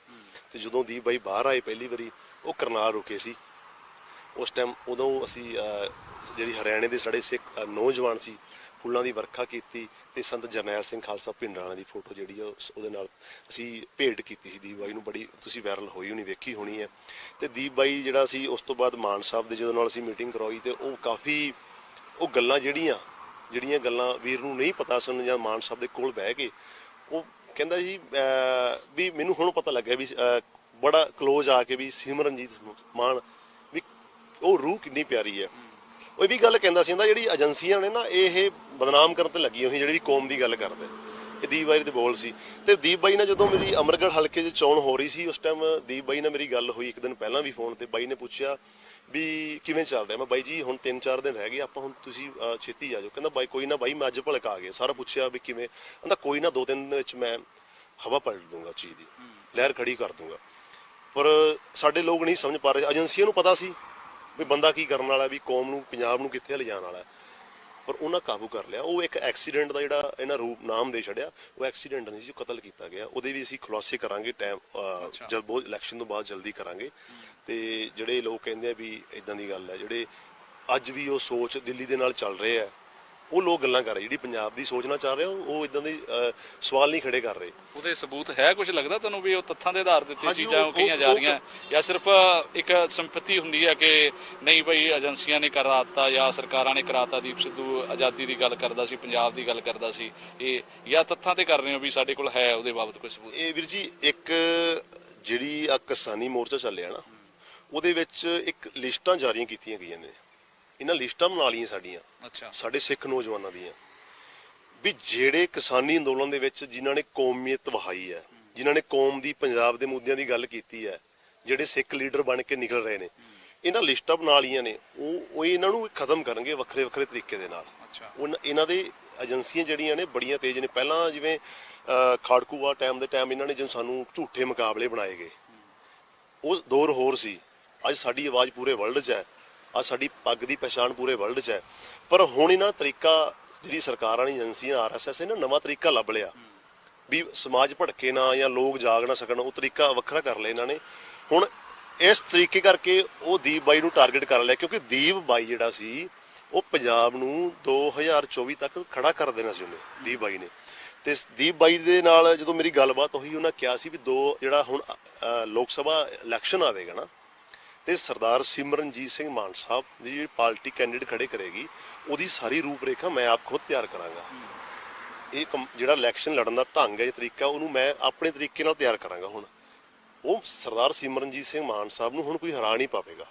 S2: ਤੇ ਜਦੋਂ ਦੀਪ ਬਾਈ ਬਾਹਰ ਆਏ ਪਹਿਲੀ ਵਾਰੀ, ਉਹ ਕਰਨਾਲ ਰੁਕੇ ਸੀ ਉਸ ਟਾਈਮ। ਉਦੋਂ ਅਸੀਂ ਜਿਹੜੀ ਹਰਿਆਣੇ ਦੇ ਸਾਡੇ ਸਿੱਖ ਨੌਜਵਾਨ ਸੀ, ਫੁੱਲਾਂ ਦੀ ਵਰਖਾ ਕੀਤੀ ਤੇ ਸੰਤ ਜਰਨੈਲ ਸਿੰਘ ਖਾਲਸਾ ਭਿੰਡਰਾਣਾ ਦੀ ਫੋਟੋ ਜਿਹੜੀ ਆ ਉਹਦੇ ਨਾਲ ਅਸੀਂ ਭੇਟ ਕੀਤੀ ਸੀ ਦੀਪ ਬਾਈ ਨੂੰ। ਬੜੀ ਤੁਸੀਂ ਵਾਇਰਲ ਹੋਈ ਹੋਣੀ, ਵੇਖੀ ਹੋਣੀ ਹੈ। ਤੇ ਦੀਪ ਬਾਈ ਜਿਹੜਾ ਸੀ, ਉਸ ਤੋਂ ਬਾਅਦ ਮਾਨ ਸਾਹਿਬ ਦੇ ਜਦੋਂ ਨਾਲ ਅਸੀਂ ਮੀਟਿੰਗ ਕਰਵਾਈ ਤੇ ਉਹ ਕਾਫੀ ਉਹ ਗੱਲਾਂ ਜਿਹੜੀਆਂ ਗੱਲਾਂ ਵੀਰ ਨੂੰ ਨਹੀਂ ਪਤਾ ਸਨ, ਜਾਂ ਮਾਨ ਸਾਹਿਬ ਦੇ ਕੋਲ ਬਹਿ ਕੇ ਉਹ ਕਹਿੰਦਾ ਜੀ ਵੀ ਮੈਨੂੰ ਹੁਣ ਪਤਾ ਲੱਗਿਆ ਵੀ ਬੜਾ ਕਲੋਜ਼ ਆ ਕੇ ਵੀ ਸਿਮਰਨਜੀਤ ਮਾਨ ਵੀ ਉਹ ਰੂਹ ਕਿੰਨੀ ਪਿਆਰੀ ਹੈ। ਉਹ ਵੀ ਗੱਲ ਕਹਿੰਦਾ ਸੀ, ਜਿਹੜੀ ਏਜੰਸੀਆਂ ਨੇ ਨਾ ਇਹ ਬਦਨਾਮ ਕਰਨ ਤੇ ਲੱਗੀਆਂ ਹੋਈਆਂ, ਜਿਹੜੀ ਵੀ ਕੌਮ ਦੀ ਗੱਲ ਕਰਦੇ, ਇਹ ਦੀਪ ਬਾਈ ਦੇ ਬੋਲ ਸੀ। ਤੇ ਦੀਪ ਬਾਈ ਨਾਲ ਜਦੋਂ ਮੇਰੀ ਅਮਰਗੜ੍ਹ ਹਲਕੇ 'ਚ ਚੋਣ ਹੋ ਰਹੀ ਸੀ, ਉਸ ਟਾਈਮ ਦੀਪ ਬਾਈ ਨਾਲ ਮੇਰੀ ਗੱਲ ਹੋਈ ਇੱਕ ਦਿਨ ਪਹਿਲਾਂ ਵੀ ਫੋਨ ਤੇ। ਬਾਈ ਨੇ ਪੁੱਛਿਆ ਵੀ ਕਿਵੇਂ ਚੱਲ ਰਿਹਾ? ਮੈਂ ਬਾਈ ਜੀ ਹੁਣ 3-4 ਦਿਨ ਰਹਿ ਗਏ ਆਪਾਂ, ਹੁਣ ਤੁਸੀਂ ਛੇਤੀ ਆ ਜਾਓ। ਕਹਿੰਦਾ ਬਾਈ ਕੋਈ ਨਾ ਬਾਈ, ਮੈਂ ਅੱਜ ਭਲਕ ਆ ਗਿਆ। ਸਾਰਾ ਪੁੱਛਿਆ ਵੀ ਕਿਵੇਂ? ਕਹਿੰਦਾ ਕੋਈ ਨਾ 2-3 ਦਿਨ ਦੇ ਵਿੱਚ ਮੈਂ ਹਵਾ ਪਲਟ ਦੂੰਗਾ, ਚੀਜ਼ ਦੀ ਲਹਿਰ ਖੜੀ ਕਰ ਦੂੰਗਾ। ਪਰ ਸਾਡੇ ਲੋਕ ਨਹੀਂ ਸਮਝ ਪਾ ਰਹੇ। ਏਜੰਸੀਆਂ ਨੂੰ ਪਤਾ ਸੀ ਵੀ ਬੰਦਾ ਕੀ ਕਰਨ ਵਾਲਾ, ਵੀ ਕੌਮ ਨੂੰ ਪੰਜਾਬ ਨੂੰ ਕਿੱਥੇ ਲਿਜਾਣ ਵਾਲਾ, ਪਰ ਉਹਨਾਂ ਕਾਬੂ ਕਰ ਲਿਆ। ਉਹ ਇੱਕ ਐਕਸੀਡੈਂਟ ਦਾ ਜਿਹੜਾ ਇਹਨਾਂ ਰੂਪ ਨਾਮ ਦੇ ਛੱਡਿਆ, ਉਹ ਐਕਸੀਡੈਂਟ ਨਹੀਂ ਸੀ, ਕਤਲ ਕੀਤਾ ਗਿਆ। ਉਹਦੇ ਵੀ ਅਸੀਂ ਖੁਲਾਸੇ ਕਰਾਂਗੇ ਟਾਈਮ ਜਦ ਬਹੁਤ ਇਲੈਕਸ਼ਨ ਤੋਂ ਬਾਅਦ ਜਲਦੀ ਕਰਾਂਗੇ। ਤੇ ਜਿਹੜੇ ਲੋਕ ਕਹਿੰਦੇ ਆ ਵੀ ਇਦਾਂ ਦੀ ਗੱਲ ਹੈ, ਜਿਹੜੇ ਅੱਜ ਵੀ ਉਹ ਸੋਚ ਦਿੱਲੀ ਦੇ ਨਾਲ ਚੱਲ ਰਹੇ ਆ, ਉਹ ਲੋਕ ਗੱਲਾਂ ਕਰ ਰਹੇ। ਜਿਹੜੀ ਪੰਜਾਬ ਦੀ ਸੋਚ ਨਾਲ ਚੱਲ ਰਹੇ ਉਹ ਇਦਾਂ ਦੇ ਸਵਾਲ ਨਹੀਂ ਖੜੇ ਕਰ ਰਹੇ।
S1: ਉਹਦੇ ਸਬੂਤ ਹੈ ਕੁਝ ਲੱਗਦਾ ਤੁਹਾਨੂੰ ਵੀ ਉਹ ਤੱਥਾਂ ਦੇ ਆਧਾਰ ਤੇ ਚੀਜ਼ਾਂ ਕਹੀਆਂ ਜਾ ਰਹੀਆਂ, ਜਾਂ ਸਿਰਫ ਇੱਕ ਸੰਪਤੀ ਹੁੰਦੀ ਹੈ ਕਿ ਨਹੀਂ ਭਾਈ ਏਜੰਸੀਆਂ ਨੇ ਕਰਾਤਾ ਜਾਂ ਸਰਕਾਰਾਂ ਨੇ ਕਰਾਤਾ? ਦੀਪ ਸਿੱਧੂ ਆਜ਼ਾਦੀ ਦੀ ਗੱਲ ਕਰਦਾ ਸੀ, ਪੰਜਾਬ ਦੀ ਗੱਲ ਕਰਦਾ ਸੀ, ਇਹ ਜਾਂ ਤੱਥਾਂ ਤੇ ਕਰ ਰਹੇ ਹੋ ਵੀ ਸਾਡੇ ਕੋਲ ਹੈ ਉਹਦੇ ਬਾਬਤ ਕੋਈ ਸਬੂਤ?
S2: ਇਹ ਵੀਰ ਜੀ, ਇੱਕ ਜਿਹੜੀ ਆ ਕਿਸਾਨੀ ਮੋਰਚਾ ਚੱਲਿਆ ਨਾ, ਉਹਦੇ ਵਿੱਚ ਇੱਕ ਲਿਸਟਾਂ ਜਾਰੀਆਂ ਕੀਤੀਆਂ ਗਈਆਂ ਨੇ। ਇਹਨਾਂ ਲਿਸਟਾਂ ਬਣਾ ਲਈਆਂ ਸਾਡੀਆਂ, ਸਾਡੇ ਸਿੱਖ ਨੌਜਵਾਨਾਂ ਦੀਆਂ, ਵੀ ਜਿਹੜੇ ਕਿਸਾਨੀ ਅੰਦੋਲਨ ਦੇ ਵਿੱਚ ਜਿਨ੍ਹਾਂ ਨੇ ਕੌਮੀਅਤ ਵਹਾਈ ਹੈ, ਜਿਨ੍ਹਾਂ ਨੇ ਕੌਮ ਦੀ ਪੰਜਾਬ ਦੇ ਮੁੱਦਿਆਂ ਦੀ ਗੱਲ ਕੀਤੀ ਹੈ, ਜਿਹੜੇ ਸਿੱਖ ਲੀਡਰ ਬਣ ਕੇ ਨਿਕਲ ਰਹੇ ਨੇ, ਇਹਨਾਂ ਲਿਸਟਾਂ ਬਣਾ ਲਈਆਂ ਨੇ। ਉਹ ਇਹਨਾਂ ਨੂੰ ਖਤਮ ਕਰਨਗੇ ਵੱਖਰੇ ਵੱਖਰੇ ਤਰੀਕੇ ਦੇ ਨਾਲ। ਇਹਨਾਂ ਦੇ ਏਜੰਸੀਆਂ ਜਿਹੜੀਆਂ ਨੇ ਬੜੀਆਂ ਤੇਜ਼ ਨੇ। ਪਹਿਲਾਂ ਜਿਵੇਂ ਖਾੜਕੂਵਾਲ ਦੇ ਟਾਈਮ ਇਹਨਾਂ ਨੇ ਜਦੋਂ ਸਾਨੂੰ ਝੂਠੇ ਮੁਕਾਬਲੇ ਬਣਾਏ ਗਏ, ਉਹ ਦੌਰ ਹੋਰ ਸੀ। ਅੱਜ ਸਾਡੀ ਆਵਾਜ਼ ਪੂਰੇ ਵਰਲਡ 'ਚ ਹੈ, ਅੱਜ ਸਾਡੀ ਪੱਗ ਦੀ ਪਛਾਣ ਪੂਰੇ ਵਰਲਡ 'ਚ ਹੈ। ਪਰ ਹੁਣ ਇਹਨਾਂ ਤਰੀਕਾ, ਜਿਹੜੀ ਸਰਕਾਰਾਂ ਨੇ, ਏਜੰਸੀਆਂ, RSS, ਇਹਨਾਂ ਨਵਾਂ ਤਰੀਕਾ ਲੱਭ ਲਿਆ ਵੀ ਸਮਾਜ ਭੜਕੇ ਨਾ ਜਾਂ ਲੋਕ ਜਾਗ ਨਾ ਸਕਣ। ਉਹ ਤਰੀਕਾ ਵੱਖਰਾ ਕਰ ਲਿਆ ਇਹਨਾਂ ਨੇ। ਹੁਣ ਇਸ ਤਰੀਕੇ ਕਰਕੇ ਉਹ ਦੀਪ ਬਾਈ ਨੂੰ ਟਾਰਗੇਟ ਕਰ ਲਿਆ, ਕਿਉਂਕਿ ਦੀਪ ਬਾਈ ਜਿਹੜਾ ਸੀ ਉਹ ਪੰਜਾਬ ਨੂੰ 2024 ਤੱਕ ਖੜਾ ਕਰ ਦੇਣਾ ਸੀ ਉਹਨੇ, ਦੀਪ ਬਾਈ ਨੇ। ਤੇ ਦੀਪ ਬਾਈ ਦੇ ਨਾਲ ਜਦੋਂ ਮੇਰੀ ਗੱਲਬਾਤ ਹੋਈ, ਉਹਨਾਂ ਕਿਹਾ ਸੀ ਵੀ ਜਿਹੜਾ ਹੁਣ ਲੋਕ ਸਭਾ ਇਲੈਕਸ਼ਨ ਆਵੇਗਾ ਨਾ, ਤੇ ਸਰਦਾਰ ਸਿਮਰਨਜੀਤ ਸਿੰਘ ਮਾਨ ਸਾਹਿਬ ਦੀ ਜਿਹੜੀ ਪਾਰਟੀ ਕੈਂਡੀਡੇਟ ਖੜੇ ਕਰੇਗੀ, ਉਹਦੀ ਸਾਰੀ ਰੂਪਰੇਖਾ ਮੈਂ ਆਪ ਖੁਦ ਤਿਆਰ ਕਰਾਂਗਾ। ਇਹ ਜਿਹੜਾ ਇਲੈਕਸ਼ਨ ਲੜਨ ਦਾ ਢੰਗ ਹੈ, ਇਹ ਤਰੀਕਾ, ਉਹਨੂੰ ਮੈਂ ਆਪਣੇ ਤਰੀਕੇ ਨਾਲ ਤਿਆਰ ਕਰਾਂਗਾ। ਹੁਣ ਉਹ ਸਰਦਾਰ ਸਿਮਰਨਜੀਤ ਸਿੰਘ ਮਾਨ ਸਾਹਿਬ ਨੂੰ ਹੁਣ ਕੋਈ ਹਰਾ ਨਹੀਂ ਪਾਵੇਗਾ।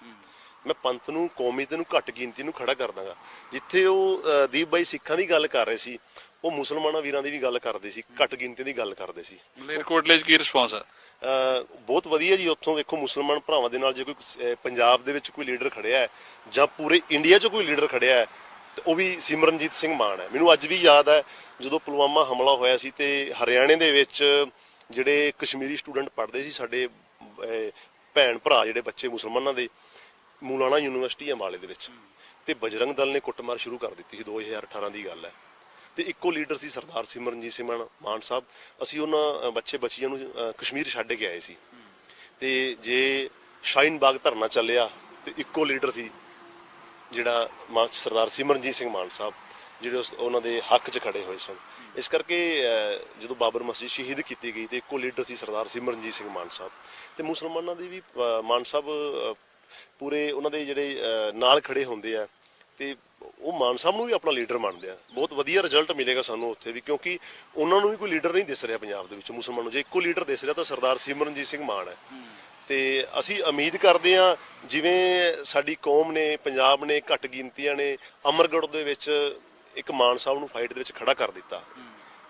S2: ਮੈਂ ਪੰਥ ਨੂੰ, ਕੌਮੀਅਤ ਨੂੰ, ਘੱਟ ਗਿਣਤੀ ਨੂੰ ਖੜਾ ਕਰ ਦਾਂਗਾ। ਜਿੱਥੇ ਉਹ ਦੀਪ ਬਾਈ ਸਿੱਖਾਂ ਦੀ ਗੱਲ ਕਰ ਰਹੇ ਸੀ, ਉਹ ਮੁਸਲਮਾਨਾਂ ਵੀਰਾਂ ਦੀ ਵੀ ਗੱਲ ਕਰਦੇ ਸੀ, ਘੱਟ ਗਿਣਤੀ ਦੀ ਗੱਲ ਕਰਦੇ ਸੀ।
S1: ਮਲੇਰਕੋਟਲੇ 'ਚ ਕੀ ਰਿਸਪੌਂਸ ਹੈ?
S2: ਬਹੁਤ ਵਧੀਆ ਜੀ। ਉੱਥੋਂ ਵੇਖੋ, ਮੁਸਲਮਾਨ ਭਰਾਵਾਂ ਦੇ ਨਾਲ ਜੇ ਕੋਈ ਪੰਜਾਬ ਦੇ ਵਿੱਚ ਕੋਈ ਲੀਡਰ ਖੜਿਆ ਹੈ ਜਾਂ ਪੂਰੇ ਇੰਡੀਆ 'ਚ ਕੋਈ ਲੀਡਰ ਖੜਿਆ ਹੈ, ਤੇ ਉਹ ਵੀ ਸਿਮਰਨਜੀਤ ਸਿੰਘ ਮਾਨ ਹੈ। ਮੈਨੂੰ ਅੱਜ ਵੀ ਯਾਦ ਹੈ ਜਦੋਂ ਪੁਲਵਾਮਾ ਹਮਲਾ ਹੋਇਆ ਸੀ ਤੇ ਹਰਿਆਣੇ ਦੇ ਵਿੱਚ ਜਿਹੜੇ ਕਸ਼ਮੀਰੀ ਸਟੂਡੈਂਟ ਪੜ੍ਹਦੇ ਸੀ, ਸਾਡੇ ਭੈਣ ਭਰਾ ਜਿਹੜੇ ਬੱਚੇ ਮੁਸਲਮਾਨਾਂ ਦੇ, ਮੌਲਾਨਾ ਯੂਨੀਵਰਸਿਟੀ ਅੰਬਾਲੇ ਦੇ ਵਿੱਚ, ਤੇ ਬਜਰੰਗ ਦਲ ਨੇ ਕੁੱਟਮਾਰ ਸ਼ੁਰੂ ਕਰ ਦਿੱਤੀ ਸੀ। 2018 ਦੀ ਗੱਲ ਹੈ। ਤੇ ਇੱਕੋ ਲੀਡਰ ਸੀ ਸਰਦਾਰ ਸਿਮਰਨਜੀਤ ਸਿੰਘ ਮਾਨ ਸਾਹਿਬ। ਅਸੀਂ ਉਹਨਾਂ ਬੱਚੇ ਬੱਚੀਆਂ ਨੂੰ ਕਸ਼ਮੀਰ ਛੱਡ ਕੇ ਆਏ ਸੀ। ਤੇ ਜੇ ਸ਼ਾਹੀਨ ਬਾਗ ਧਰਨਾ ਚੱਲਿਆ ਤੇ ਇੱਕੋ ਲੀਡਰ ਸੀ ਜਿਹੜਾ ਸਰਦਾਰ ਸਿਮਰਨਜੀਤ ਸਿੰਘ ਮਾਨ ਸਾਹਿਬ, ਜਿਹੜੇ ਉਹਨਾਂ ਦੇ ਹੱਕ 'ਚ ਖੜੇ ਹੋਏ ਸਨ। ਇਸ ਕਰਕੇ ਜਦੋਂ ਬਾਬਰ ਮਸਜਿਦ ਸ਼ਹੀਦ ਕੀਤੀ ਗਈ ਤੇ ਇੱਕੋ ਲੀਡਰ ਸੀ ਸਰਦਾਰ ਸਿਮਰਨਜੀਤ ਸਿੰਘ ਮਾਨ ਸਾਹਿਬ। ਤੇ ਮੁਸਲਮਾਨਾਂ ਦੀ ਵੀ ਮਾਨ ਸਾਹਿਬ ਪੂਰੇ ਉਹਨਾਂ ਦੇ ਜਿਹੜੇ ਨਾਲ ਖੜੇ ਹੁੰਦੇ ਆ, ਤੇ ਉਹ ਮਾਨ ਸਾਹਿਬ ਨੂੰ ਵੀ ਆਪਣਾ ਲੀਡਰ ਮੰਨਦੇ ਆ। ਬਹੁਤ ਵਧੀਆ ਰਿਜ਼ਲਟ ਮਿਲੇਗਾ ਸਾਨੂੰ ਉੱਥੇ ਵੀ, ਕਿਉਂਕਿ ਉਹਨਾਂ ਨੂੰ ਵੀ ਕੋਈ ਲੀਡਰ ਨਹੀਂ ਦਿਸ ਰਿਹਾ ਪੰਜਾਬ ਦੇ ਵਿੱਚ ਮੁਸਲਮਾਨ ਨੂੰ। ਜੇ ਇੱਕੋ ਲੀਡਰ ਦਿਸ ਰਿਹਾ ਤਾਂ ਸਰਦਾਰ ਸਿਮਰਨਜੀਤ ਸਿੰਘ ਮਾਨ ਹੈ। ਤੇ ਅਸੀਂ ਉਮੀਦ ਕਰਦੇ ਹਾਂ, ਜਿਵੇਂ ਸਾਡੀ ਕੌਮ ਨੇ, ਪੰਜਾਬ ਨੇ, ਘੱਟ ਗਿਣਤੀਆਂ ਨੇ ਅਮਰਗੜ੍ਹ ਦੇ ਵਿੱਚ ਇੱਕ ਮਾਨ ਸਾਹਿਬ ਨੂੰ ਫਾਈਟ ਦੇ ਵਿੱਚ ਖੜਾ ਕਰ ਦਿੱਤਾ,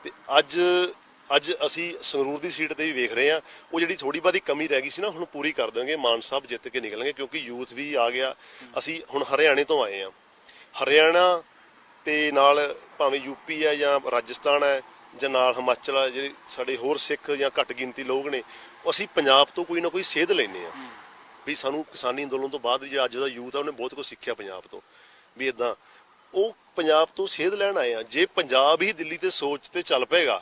S2: ਤੇ ਅੱਜ ਅਸੀਂ ਸੰਗਰੂਰ ਦੀ ਸੀਟ ਤੇ ਵੀ ਵੇਖ ਰਹੇ ਹਾਂ, ਉਹ ਜਿਹੜੀ ਥੋੜੀ ਬਹੁਤੀ ਕਮੀ ਰਹਿ ਗਈ ਸੀ ਨਾ, ਹੁਣ ਪੂਰੀ ਕਰ ਦਾਂਗੇ। ਮਾਨ ਸਾਹਿਬ ਜਿੱਤ ਕੇ ਨਿਕਲਣਗੇ, ਕਿਉਂਕਿ ਯੂਥ ਵੀ ਆ ਗਿਆ। ਅਸੀਂ ਹੁਣ ਹਰਿਆਣੇ ਤੋਂ ਆਏ ਹਾਂ। ਹਰਿਆਣਾ ਤੇ ਨਾਲ ਭਾਵੇਂ ਯੂਪੀ ਹੈ ਜਾਂ ਰਾਜਸਥਾਨ ਹੈ ਜਾਂ ਨਾਲ ਹਿਮਾਚਲ ਹੈ, ਜਿਹੜੇ ਸਾਡੇ ਹੋਰ ਸਿੱਖ ਜਾਂ ਘੱਟ ਗਿਣਤੀ ਲੋਕ ਨੇ, ਅਸੀਂ ਪੰਜਾਬ ਤੋਂ ਕੋਈ ਨਾ ਕੋਈ ਸੇਧ ਲੈਂਦੇ ਹਾਂ। ਵੀ ਸਾਨੂੰ ਕਿਸਾਨੀ ਅੰਦੋਲਨ ਤੋਂ ਬਾਅਦ ਜਿਹੜਾ ਅੱਜ ਦਾ ਯੂਥ ਆ ਉਹਨੇ ਬਹੁਤ ਕੁਝ ਸਿੱਖਿਆ ਪੰਜਾਬ ਤੋਂ, ਵੀ ਇਦਾਂ ਉਹ ਪੰਜਾਬ ਤੋਂ ਸੇਧ ਲੈਣ ਆਏ ਆ। ਜੇ ਪੰਜਾਬ ਹੀ ਦਿੱਲੀ ਤੇ ਸੋਚ ਤੇ ਚੱਲ ਪਏਗਾ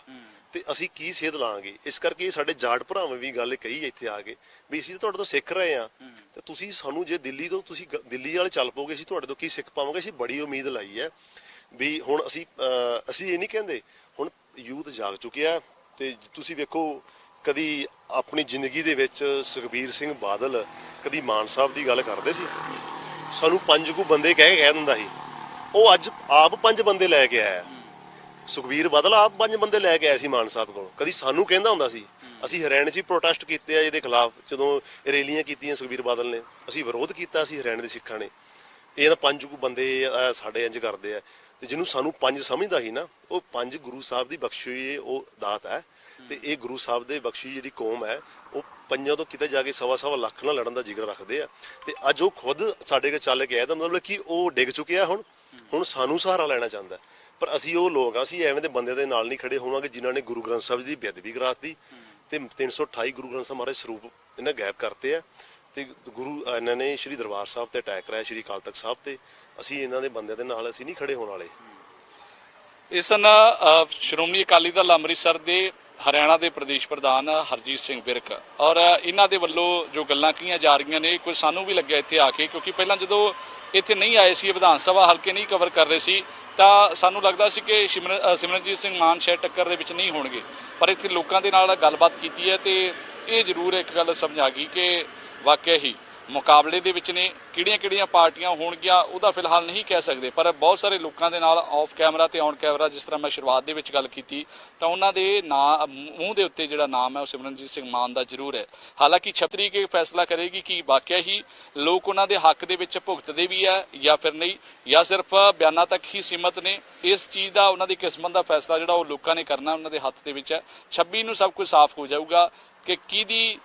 S2: ਤੇ ਅਸੀਂ ਕੀ ਸੇਧ ਲਾਂਗੇ। ਇਸ ਕਰਕੇ ਸਾਡੇ ਜਾਟ ਭਰਾਵਾਂ ਵੀ ਗੱਲ ਕਹੀ ਇੱਥੇ ਆ ਕੇ ਵੀ ਅਸੀਂ ਤਾਂ ਤੁਹਾਡੇ ਤੋਂ ਸਿੱਖ ਰਹੇ ਆ ਤੇ ਤੁਸੀਂ ਸਾਨੂੰ ਜੇ ਦਿੱਲੀ ਤੋਂ ਤੁਸੀਂ ਦਿੱਲੀ ਵਾਲੇ ਚੱਲ ਪੋਗੇ ਅਸੀਂ ਤੁਹਾਡੇ ਤੋਂ ਕੀ ਸਿੱਖ ਪਾਵਾਂਗੇ। ਅਸੀਂ ਬੜੀ ਉਮੀਦ ਲਾਈ ਹੈ ਵੀ ਹੁਣ ਅਸੀਂ ਇਹ ਨਹੀਂ ਕਹਿੰਦੇ, ਹੁਣ ਯੂਥ ਜਾਗ ਚੁੱਕਿਆ। ਤੇ ਤੁਸੀਂ ਵੇਖੋ ਕਦੀ ਆਪਣੀ ਜ਼ਿੰਦਗੀ ਦੇ ਵਿੱਚ ਸੁਖਬੀਰ ਸਿੰਘ ਬਾਦਲ ਕਦੀ ਮਾਨ ਸਾਹਿਬ ਦੀ ਗੱਲ ਕਰਦੇ ਸੀ, ਸਾਨੂੰ 5 ਕੁ ਬੰਦੇ ਕਹਿ ਦਿੰਦਾ ਸੀ, ਉਹ ਅੱਜ ਆਪ 5 ਬੰਦੇ ਲੈ ਕੇ ਆਇਆ। ਸੁਖਬੀਰ ਬਾਦਲ ਆਪ 5 ਬੰਦੇ ਲੈ ਕੇ ਆਏ ਸੀ ਮਾਨ ਸਾਹਿਬ ਕੋਲ, ਕਦੀ ਸਾਨੂੰ ਕਹਿੰਦਾ ਹੁੰਦਾ ਸੀ। ਅਸੀਂ ਹਰਿਆਣੇ 'ਚ ਵੀ ਪ੍ਰੋਟੈਸਟ ਕੀਤੇ ਆ ਇਹਦੇ ਖਿਲਾਫ, ਜਦੋਂ ਰੈਲੀਆਂ ਕੀਤੀਆਂ ਸੁਖਬੀਰ ਬਾਦਲ ਨੇ, ਅਸੀਂ ਵਿਰੋਧ ਕੀਤਾ ਸੀ ਹਰਿਆਣੇ ਦੇ ਸਿੱਖਾਂ ਨੇ। ਇਹ ਤਾਂ 5 ਕੁ ਬੰਦੇ ਸਾਡੇ ਇੰਜ ਕਰਦੇ ਆ, ਤੇ ਜਿਹਨੂੰ ਸਾਨੂੰ 5 ਸਮਝਦਾ ਸੀ ਨਾ, ਉਹ 5 ਗੁਰੂ ਸਾਹਿਬ ਦੀ ਬਖਸ਼ੀ ਹੋਈ ਉਹ ਦਾਤ ਹੈ। ਤੇ ਇਹ ਗੁਰੂ ਸਾਹਿਬ ਦੇ ਬਖਸ਼ੀ ਜਿਹੜੀ ਕੌਮ ਹੈ ਉਹ 5 ਤੋਂ ਕਿਤੇ ਜਾ ਕੇ 1.25 ਲੱਖ ਨਾਲ ਲੜਨ ਦਾ ਜਿਗਰ ਰੱਖਦੇ ਆ। ਤੇ ਅੱਜ ਉਹ ਖੁਦ ਸਾਡੇ ਕੋਲ ਚੱਲ ਕੇ ਆਇਆ, ਤਾਂ ਮਤਲਬ ਕਿ ਉਹ ਡਿੱਗ ਚੁੱਕਿਆ। ਹੁਣ ਸਾਨੂੰ ਸਹਾਰਾ ਲੈਣਾ ਚਾਹੁੰਦਾ, ਪਰ ਅਸੀਂ ਉਹ ਲੋਕ ਆ, ਅਸੀਂ ਐਵੇਂ ਦੇ ਬੰਦੇ ਦੇ ਨਾਲ ਨਹੀਂ ਖੜੇ ਹੋਵਾਂਗੇ ਜਿਨ੍ਹਾਂ ਨੇ ਗੁਰੂ ਗ੍ਰੰਥ ਸਾਹਿਬ ਜੀ ਦੀ ਬੇਅਦਬੀ ਕਰਾਤੀ ਤੇ 328 ਗੁਰੂ ਗ੍ਰੰਥ ਸਾਹਿਬ ਮਹਾਰਾਜ ਸਰੂਪ ਇਹਨਾਂ ਗਾਇਬ ਕਰਤੇ ਆ। ਤੇ ਇਹਨਾਂ ਨੇ ਸ਼੍ਰੀ ਦਰਬਾਰ ਸਾਹਿਬ ਤੇ ਅਟੈਕ ਕਰਾਇਆ, ਸ਼੍ਰੀ ਅਕਾਲ ਤਖਤ ਸਾਹਿਬ ਤੇ। ਅਸੀਂ ਇਹਨਾਂ ਦੇ ਬੰਦਿਆਂ ਦੇ ਨਾਲ ਅਸੀਂ ਨਹੀਂ ਖੜੇ ਹੋਣ ਵਾਲੇ।
S1: ਇਸ ਸ਼੍ਰੋਮਣੀ ਅਕਾਲੀ ਦਲ ਅੰਮ੍ਰਿਤਸਰ ਦੇ ਹਰਿਆਣਾ ਦੇ ਪ੍ਰਦੇਸ਼ ਪ੍ਰਧਾਨ ਹਰਜੀਤ ਸਿੰਘ ਵਿਰਕ, ਔਰ ਇਹਨਾਂ ਦੇ ਵੱਲੋਂ ਜੋ ਗੱਲਾਂ ਕੀਆਂ ਜਾ ਰਹੀਆਂ ਨੇ, ਕੁਝ ਸਾਨੂੰ ਵੀ ਲੱਗਿਆ ਇੱਥੇ ਆ ਕੇ, ਕਿਉਂਕਿ ਪਹਿਲਾਂ ਜਦੋਂ ਇੱਥੇ ਨਹੀਂ ਆਏ ਸੀ, ਵਿਧਾਨ ਸਭਾ ਹਲਕੇ ਨਹੀਂ ਕਵਰ ਕਰ ਰਹੇ ਸੀ, ਤਾਂ ਸਾਨੂੰ ਲੱਗਦਾ ਸੀ ਕਿ ਸਿਮਰਨਜੀਤ ਸਿੰਘ ਮਾਨ ਸ਼ਾਇਦ ਟੱਕਰ ਦੇ ਵਿੱਚ ਨਹੀਂ ਹੋਣਗੇ। ਪਰ ਇੱਥੇ ਲੋਕਾਂ ਦੇ ਨਾਲ ਗੱਲਬਾਤ ਕੀਤੀ ਹੈ ਤੇ ਇਹ ਜ਼ਰੂਰ ਇੱਕ ਗੱਲ ਸਮਝ ਆ ਗਈ ਕਿ ਵਾਕਿਆ ਹੀ ਮੁਕਾਬਲੇ ਦੇ ਵਿੱਚ ਨੇ। ਕਿਹੜੀਆਂ ਪਾਰਟੀਆਂ ਹੋਣਗੀਆਂ ਉਹਦਾ ਫਿਲਹਾਲ ਨਹੀਂ ਕਹਿ ਸਕਦੇ, ਪਰ ਬਹੁਤ ਸਾਰੇ ਲੋਕਾਂ ਦੇ ਨਾਲ ਆਫ ਕੈਮਰਾ ਤੇ ਔਨ ਕੈਮਰਾ, ਜਿਸ ਤਰ੍ਹਾਂ ਮੈਂ ਸ਼ੁਰੂਆਤ ਦੇ ਵਿੱਚ ਗੱਲ ਕੀਤੀ, ਤਾਂ ਉਹਨਾਂ ਦੇ ਮੂੰਹ ਦੇ ਉੱਤੇ ਜਿਹੜਾ ਨਾਮ ਹੈ ਉਹ ਸਿਮਰਨਜੀਤ ਸਿੰਘ ਮਾਨ ਦਾ ਜ਼ਰੂਰ ਹੈ। ਹਾਲਾਂਕਿ 6 ਤਰੀਕ ਇਹ ਫੈਸਲਾ ਕਰੇਗੀ ਕਿ ਵਾਕਿਆ ਹੀ ਲੋਕ ਉਹਨਾਂ ਦੇ ਹੱਕ ਦੇ ਵਿੱਚ ਭੁਗਤਦੇ ਵੀ ਹੈ ਜਾਂ ਫਿਰ ਨਹੀਂ, ਜਾਂ ਸਿਰਫ ਬਿਆਨਾਂ ਤੱਕ ਹੀ ਸੀਮਤ ਨੇ। ਇਸ ਚੀਜ਼ ਦਾ ਉਹਨਾਂ ਦੀ ਕਿਸਮਤ ਦਾ ਫੈਸਲਾ ਜਿਹੜਾ ਉਹ ਲੋਕਾਂ ਨੇ ਕਰਨਾ, ਉਹਨਾਂ ਦੇ ਹੱਥ ਦੇ ਵਿੱਚ ਹੈ। 26 ਨੂੰ ਸਭ ਕੁਝ ਸਾਫ਼ ਹੋ ਜਾਊਗਾ ਕਿ ਕਿਹਦੀ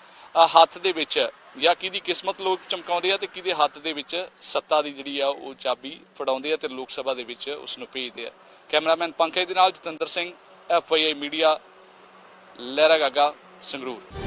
S1: ਹੱਥ ਦੇ ਵਿੱਚ ਜਾਂ ਕਿਹਦੀ ਕਿਸਮਤ ਲੋਕ ਚਮਕਾਉਂਦੇ ਆ ਤੇ ਕਿਹਦੇ ਹੱਥ ਦੇ ਵਿੱਚ ਸੱਤਾ ਦੀ ਜਿਹੜੀ ਆ ਉਹ ਚਾਬੀ ਫੜਾਉਂਦੇ ਆ ਤੇ ਲੋਕ ਸਭਾ ਦੇ ਵਿੱਚ ਉਸ ਨੂੰ ਭੇਜਦੇ ਆ। ਕੈਮਰਾਮੈਨ ਪੰਕਜ ਦੇ ਨਾਲ ਜਤਿੰਦਰ ਸਿੰਘ, FYI ਮੀਡੀਆ, ਲਹਿਰਾ ਗਾਗਾ, ਸੰਗਰੂਰ।